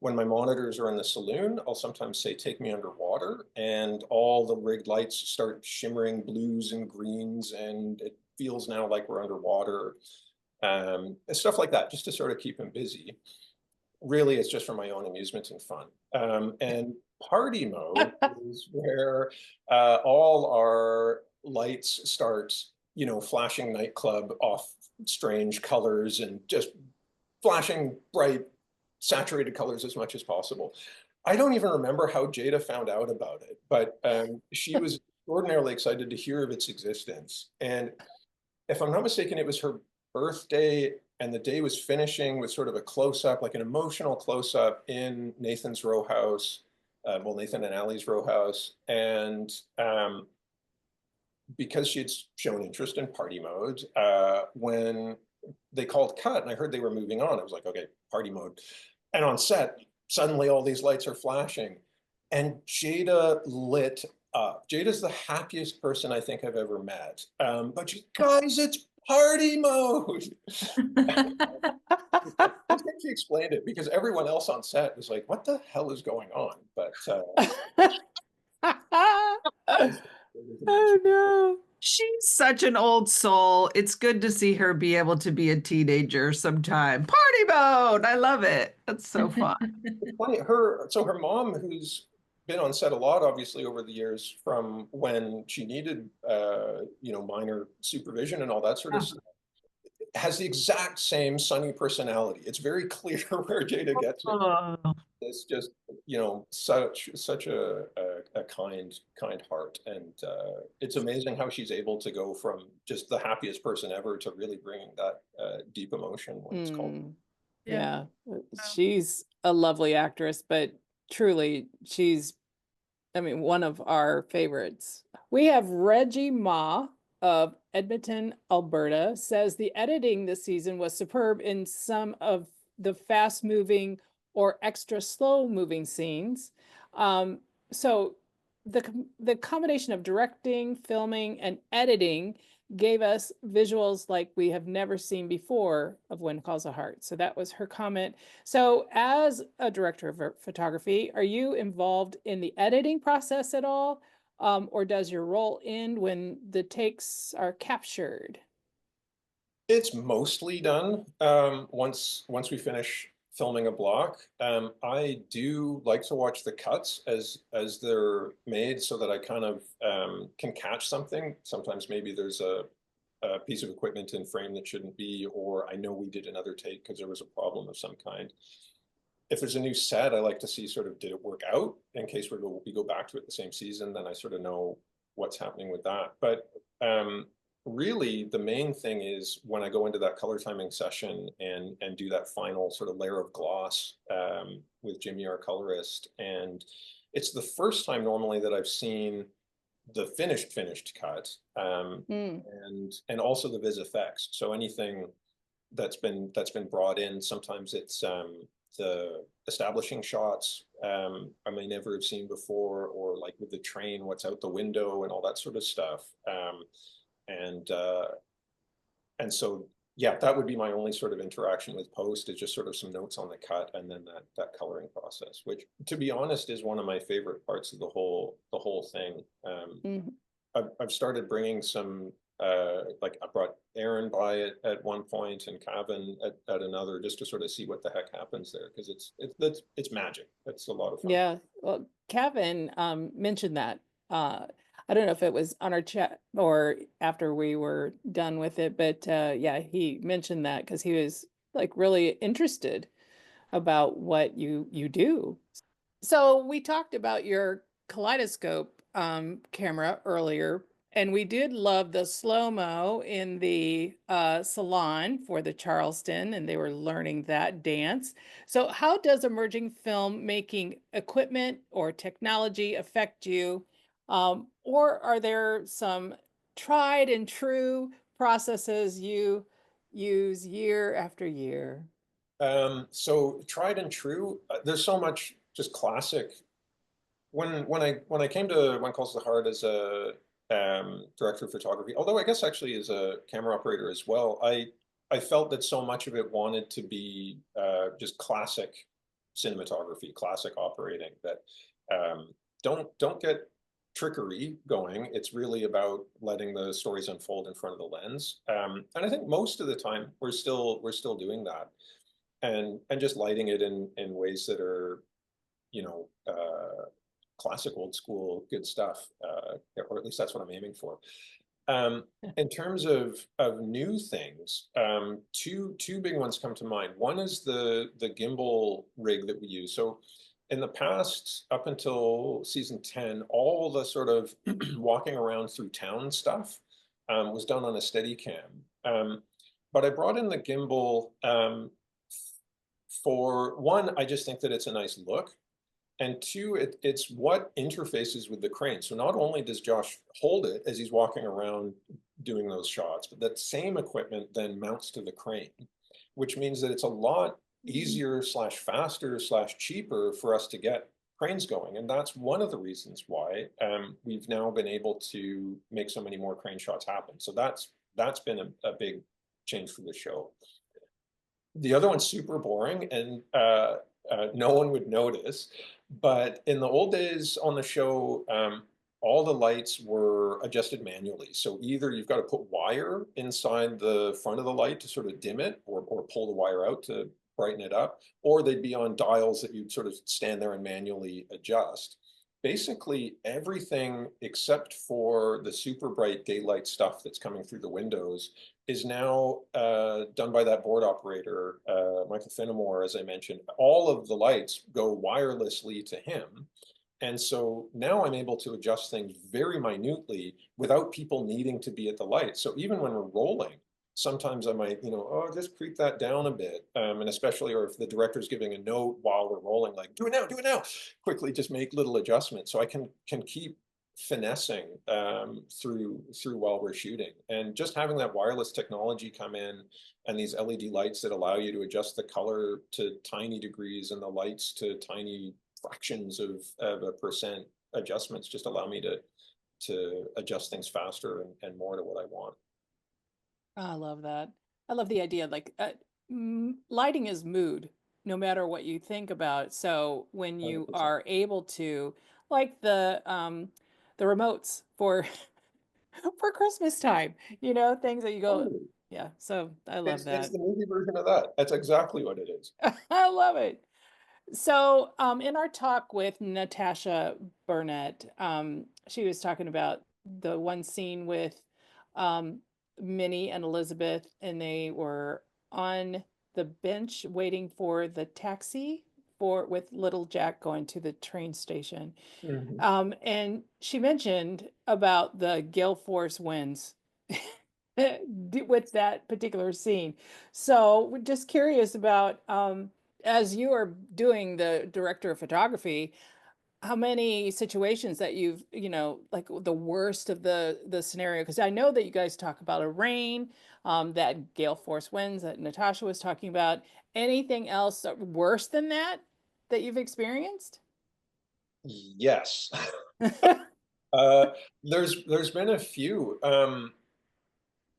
when my monitors are in the saloon, I'll sometimes say, take me underwater, and all the rigged lights start shimmering blues and greens, and it feels now like we're underwater. And stuff like that, just to sort of keep him busy. Really, it's just for my own amusement and fun. And party mode is where all our lights start, flashing nightclub off strange colors and just flashing bright saturated colors as much as possible. I don't even remember how Jada found out about it, but she was extraordinarily excited to hear of its existence. And if I'm not mistaken, it was her birthday, and the day was finishing with sort of a close-up, like an emotional close-up in Nathan's row house, well, Nathan and Allie's row house. And because she had shown interest in party mode, when they called cut and I heard they were moving on, I was like, okay, party mode. And on set, suddenly all these lights are flashing and Jada lit up. Jada's the happiest person I think I've ever met. But she, guys, it's party mode. I think she explained it because everyone else on set was like, what the hell is going on? But Oh no. She's such an old soul. It's good to see her be able to be a teenager sometime. Party mode. I love it. That's so fun. it's funny, so her mom, who's been on set a lot, obviously, over the years, from when she needed, minor supervision and all that sort of stuff, has the exact same sunny personality. It's very clear where Jada gets it. Oh. It's just, such a kind heart, and it's amazing how she's able to go from just the happiest person ever to really bringing that deep emotion when it's called. Yeah, she's a lovely actress, but truly, she's, I mean, one of our favorites. We have Reggie Ma of Edmonton, Alberta, says the editing this season was superb in some of the fast-moving or extra slow-moving scenes. So the combination of directing, filming, and editing gave us visuals like we have never seen before of When Calls a Heart. So that was her comment. So as a director of photography, are you involved in the editing process at all? Or does your role end when the takes are captured? It's mostly done once we finish filming a block. I do like to watch the cuts as they're made so that I kind of can catch something. Sometimes maybe there's a piece of equipment in frame that shouldn't be, or I know we did another take because there was a problem of some kind. If there's a new set, I like to see sort of, did it work out in case we go back to it the same season, then I sort of know what's happening with that. But really the main thing is when I go into that color timing session and do that final sort of layer of gloss with Jimmy, our colorist. And it's the first time normally that I've seen the finished cut and also the vis effects. So anything that's been brought in, sometimes it's the establishing shots I may never have seen before, or like with the train, what's out the window and all that sort of stuff. And so, yeah, that would be my only sort of interaction with post, is just sort of some notes on the cut and then that coloring process, which, to be honest, is one of my favorite parts of the whole thing. I've started bringing some, like I brought Aaron by it at one point and Kevin at another, just to sort of see what the heck happens there, because it's magic. It's a lot of fun. Yeah, well, Kevin mentioned that. I don't know if it was on our chat or after we were done with it, but yeah, he mentioned that because he was like really interested about what you do. So we talked about your kaleidoscope camera earlier, and we did love the slow-mo in the salon for the Charleston, and they were learning that dance. So how does emerging film making equipment or technology affect you? Or are there some tried and true processes you use year after year? So tried and true, there's so much just classic. When I came to When Calls the Heart as a director of photography, although I guess actually as a camera operator as well, I felt that so much of it wanted to be just classic cinematography, classic operating, that don't get trickery going. It's really about letting the stories unfold in front of the lens. And I think most of the time we're still doing that, and just lighting it in ways that are, classic old school good stuff, or at least that's what I'm aiming for. In terms of new things, two big ones come to mind. One is the gimbal rig that we use. So in the past, up until season 10, all the sort of walking around through town stuff was done on a Steadicam. But I brought in the gimbal for one, I just think that it's a nice look. And two, it's what interfaces with the crane. So not only does Josh hold it as he's walking around doing those shots, but that same equipment then mounts to the crane, which means that it's a lot easier slash faster slash cheaper for us to get cranes going. And that's one of the reasons why we've now been able to make so many more crane shots happen. So that's been a big change for the show. The other one's super boring and no one would notice. But in the old days on the show, all the lights were adjusted manually. So either you've got to put wire inside the front of the light to sort of dim it, or pull the wire out to brighten it up, or they'd be on dials that you'd sort of stand there and manually adjust. Basically everything except for the super bright daylight stuff that's coming through the windows is now done by that board operator, Michael Finnemore, as I mentioned. All of the lights go wirelessly to him. And so now I'm able to adjust things very minutely without people needing to be at the light. So even when we're rolling, sometimes I might, oh, just creep that down a bit. And especially, or if the director's giving a note while we're rolling, like, do it now, quickly just make little adjustments. So I can keep finessing through while we're shooting. And just having that wireless technology come in and these LED lights that allow you to adjust the color to tiny degrees and the lights to tiny fractions of a percent adjustments just allow me to adjust things faster and more to what I want. I love that. I love the idea, like lighting is mood, no matter what you think about. So when you 100%. are able to, like the remotes for for Christmas time, things that you go, Totally. yeah. So I love It's that. the movie version of that. That's exactly what it is. I love it. So, in our talk with Natasha Burnett, she was talking about the one scene with um, Minnie and Elizabeth, and they were on the bench waiting for the taxi with little Jack going to the train station. Mhm. And she mentioned about the gale force winds with that particular scene. So we're just curious about as you are doing the director of photography, how many situations that you've, like the worst of the scenario? Because I know that you guys talk about a rain, that gale force winds that Natasha was talking about. Anything else worse than that you've experienced? Yes. There's been a few.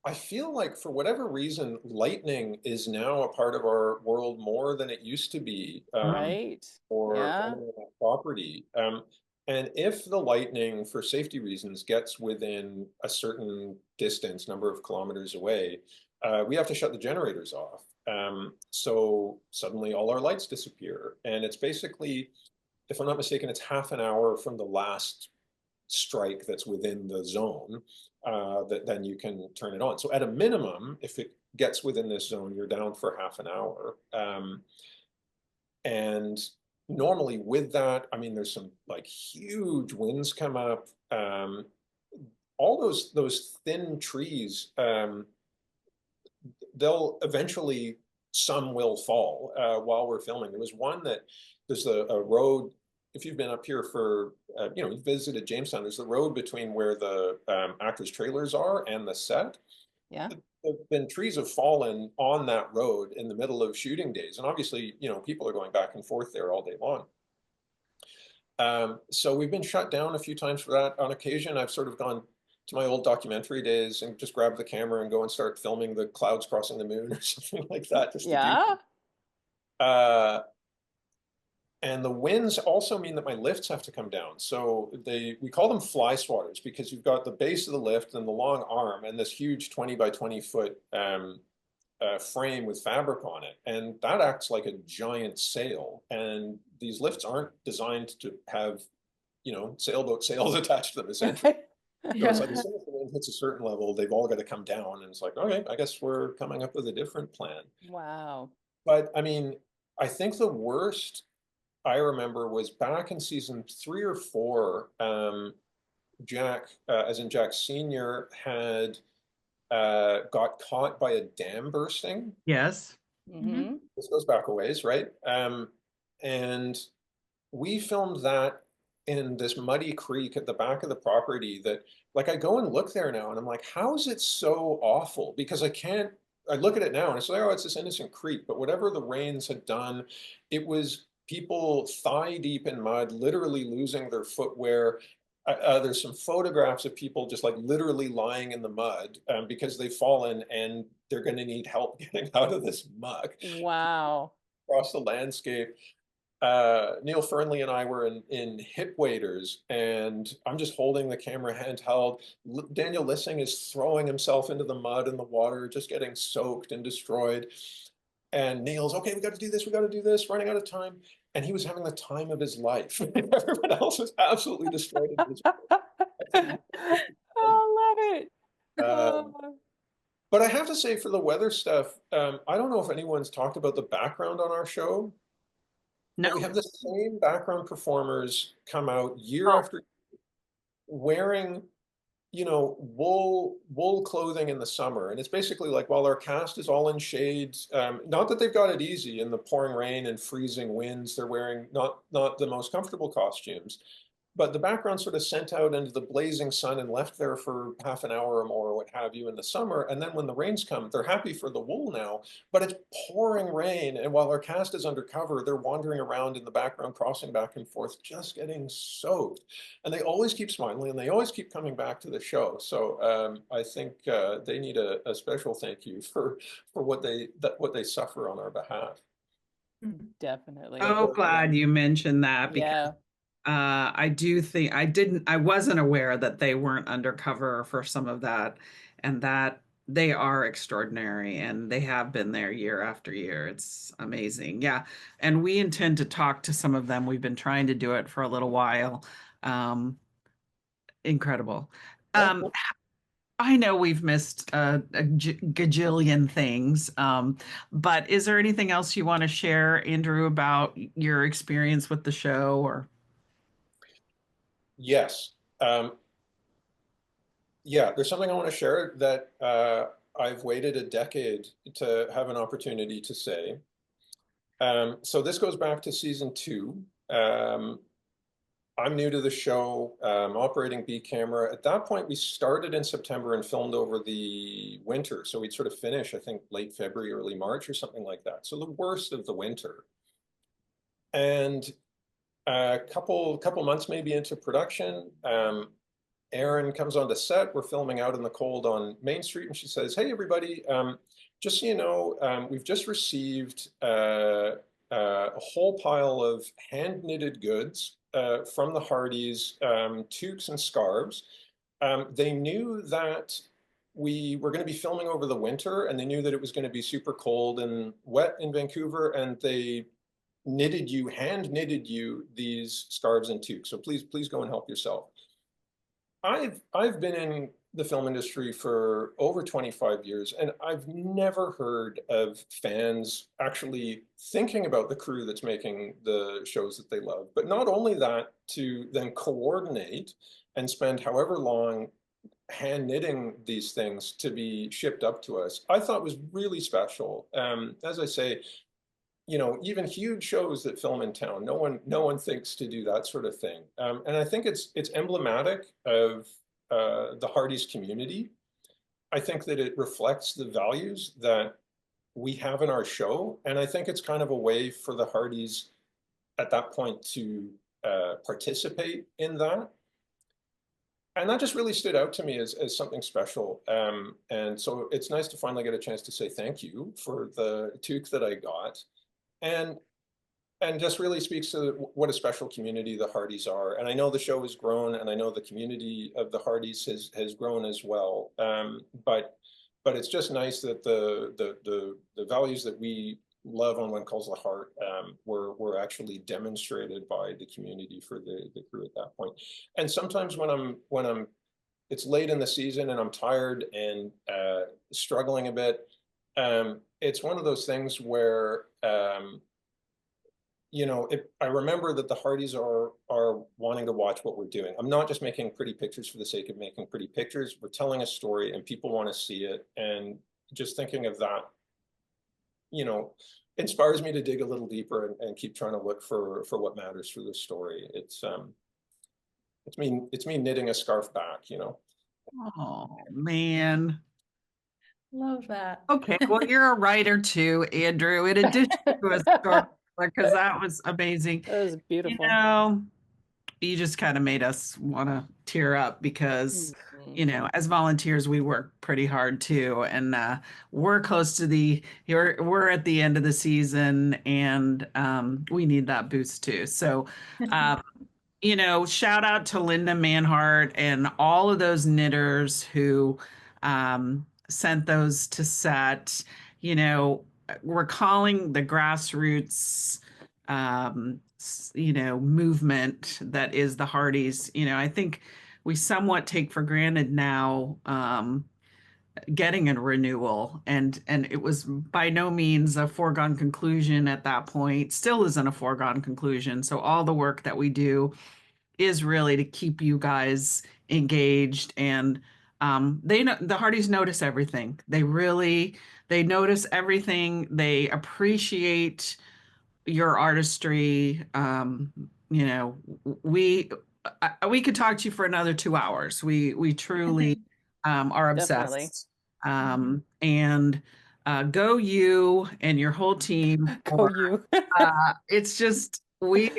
I feel like for whatever reason, lightning is now a part of our world more than it used to be Right. for Yeah. filming on that property. And if the lightning, for safety reasons, gets within a certain distance, number of kilometers away, we have to shut the generators off. So suddenly all our lights disappear. And it's basically, if I'm not mistaken, it's half an hour from the last strike that's within the zone that then you can turn it on. So at a minimum, if it gets within this zone, you're down for half an hour. And normally with that, I mean, there's some like huge winds come up. All those thin trees, they'll eventually, some will fall while we're filming. There was one that there's a road. If you've been up here for, you visited Jamestown, there's the road between where the actors' trailers are and the set. Yeah. Then trees have fallen on that road in the middle of shooting days. And obviously, people are going back and forth there all day long. So we've been shut down a few times for that. On occasion, I've sort of gone to my old documentary days and just grab the camera and go and start filming the clouds crossing the moon or something like that, just to do. Yeah. And the winds also mean that my lifts have to come down. So we call them fly swatters because you've got the base of the lift and the long arm and this huge 20 by 20 foot frame with fabric on it. And that acts like a giant sail. And these lifts aren't designed to have, sailboat sails attached to them, essentially. So Yeah. it's like as soon as the wind hits a certain level, they've all got to come down. And it's like, okay, I guess we're coming up with a different plan. Wow. But I mean, I think the worst I remember was back in season 3 or 4. Jack, as in Jack Senior, had got caught by a dam bursting. Yes. Mm-hmm. This goes back a ways, right? And we filmed that in this muddy creek at the back of the property that, like, I go and look there now and I'm like, how is it so awful? Because I look at it now and it's like, oh, it's this innocent creek. But whatever the rains had done, it was people thigh deep in mud, literally losing their footwear. There's some photographs of people just like literally lying in the mud because they've fallen and they're going to need help getting out of this muck Wow. across the landscape. Neil Fernley and I were in hip waders, and I'm just holding the camera handheld. Daniel Lissing is throwing himself into the mud and the water, just getting soaked and destroyed. And Neil's, okay, we got to do this, we got to do this, running out of time. And he was having the time of his life. Everyone else was absolutely destroyed. Oh, love it. Um, Oh. but I have to say, for the weather stuff, I don't know if anyone's talked about the background on our show. But we No. have the same background performers come out year Oh, after wearing, wool clothing in the summer. And it's basically like, while our cast is all in shades, not that they've got it easy in the pouring rain and freezing winds, they're wearing not the most comfortable costumes. But the background sort of sent out into the blazing sun and left there for half an hour or more, or what have you, in the summer. And then when the rains come, they're happy for the wool now, but it's pouring rain. And while our cast is undercover, they're wandering around in the background, crossing back and forth, just getting soaked. And they always keep smiling and they always keep coming back to the show. So I think they need a special thank you for what they suffer on our behalf. Definitely. so glad you mentioned that because Yeah. I do think I wasn't aware that they weren't undercover for some of that, and that they are extraordinary and they have been there year after year. It's amazing. Yeah. And we intend to talk to some of them. We've been trying to do it for a little while. Um, Incredible. Yeah. Um, I know we've missed gajillion things, but is there anything else you want to share, Andrew, about your experience with the show or? Yes. Yeah, there's something I want to share that I've waited a decade to have an opportunity to say. So this goes back to season 2. I'm new to the show, operating B camera. At that point, we started in September and filmed over the winter. So we'd sort of finish, I think, late February, early March or something like that. So the worst of the winter. And a couple months maybe into production, Erin comes onto set. We're filming out in the cold on Main Street, and she says, "Hey, everybody, just so you know, we've just received a whole pile of hand-knitted goods from the Hearties, toques and scarves. They knew that we were going to be filming over the winter, and they knew that it was going to be super cold and wet in Vancouver, and they hand knitted you these scarves and toques. So please go and help yourself." I've been in the film industry for over 25 years, and I've never heard of fans actually thinking about the crew that's making the shows that they love. But not only that, to then coordinate and spend however long hand knitting these things to be shipped up to us, I thought was really special. As I say, even huge shows that film in town, no one thinks to do that sort of thing. And I think it's emblematic of the Hearties community. I think that it reflects the values that we have in our show. And I think it's kind of a way for the Hearties at that point to participate in that. And that just really stood out to me as something special. And so it's nice to finally get a chance to say thank you for the toque that I got. And just really speaks to what a special community the Hearties are. And I know the show has grown, and I know the community of the Hearties has grown as well. But it's just nice that the values that we love on When Calls the Heart were actually demonstrated by the community for the crew at that point. And sometimes when I'm it's late in the season and I'm tired and struggling a bit. It's one of those things where I remember that the Hearties are wanting to watch what we're doing. I'm not just making pretty pictures for the sake of making pretty pictures. We're telling a story and people want to see it. And just thinking of that, inspires me to dig a little deeper and keep trying to look for what matters for the story. It's me knitting a scarf back. Oh, man. Love that. Okay, well, you're a writer too, Andrew, in addition to a storyteller, because that was amazing. That was beautiful. You just kind of made us want to tear up because, Mhm. as volunteers, we work pretty hard too. And we're close to we're at the end of the season and we need that boost too. So, shout out to Linda Manhart and all of those knitters who sent those to set. We're calling the grassroots, movement that is the Hearties. I think we somewhat take for granted now getting a renewal, and it was by no means a foregone conclusion at that point. Still isn't a foregone conclusion. So all the work that we do is really to keep you guys engaged and they know the Hearties notice everything. They notice everything. They appreciate your artistry. You know, we could talk to you for another 2 hours. We truly are Definitely. obsessed. And go you and your whole team. Go you. It's just we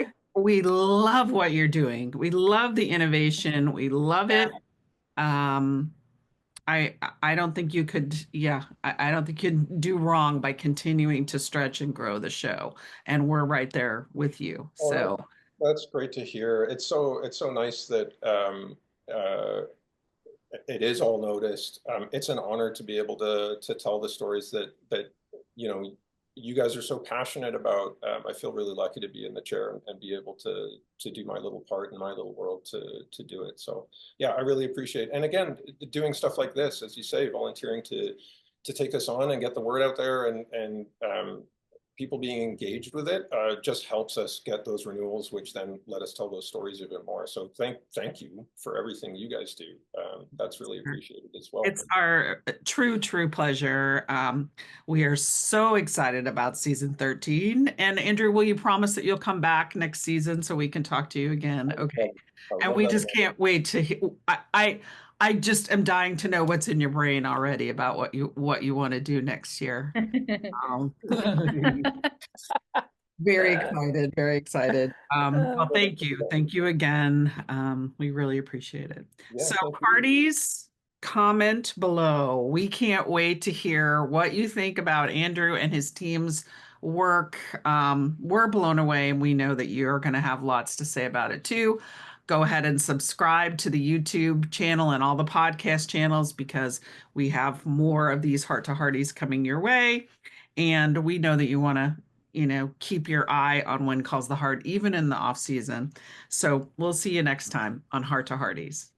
love what you're doing. We love the innovation. We love it. Um, I don't think you could, yeah, I don't think you'd do wrong by continuing to stretch and grow the show. And we're right there with you. Well, So that's great to hear. It's so nice that it is all noticed. It's an honor to be able to tell the stories that you know you guys are so passionate about. I feel really lucky to be in the chair and be able to do my little part in my little world to do it. So yeah, I really appreciate. And again, doing stuff like this, as you say, volunteering to take this on and get the word out there and people being engaged with it just helps us get those renewals, which then let us tell those stories even more. So thank you for everything you guys do. That's really appreciated as well. it's our true pleasure. We are so excited about season 13. And Andrew, will you promise that you'll come back next season so we can talk to you again? Okay. And we just can't wait to I just am dying to know what's in your brain already about what you want to do next year. Very excited, very excited. Well, thank you. Thank you again. We really appreciate it. Yeah, So thank you. parties, comment below. We can't wait to hear what you think about Andrew and his team's work. We're blown away and we know that you're going to have lots to say about it too. Go ahead and subscribe to the YouTube channel and all the podcast channels because we have more of these Heart to Hearties coming your way. And we know that you want to keep your eye on When Calls the Heart, even in the off season. So we'll see you next time on Heart to Hearties.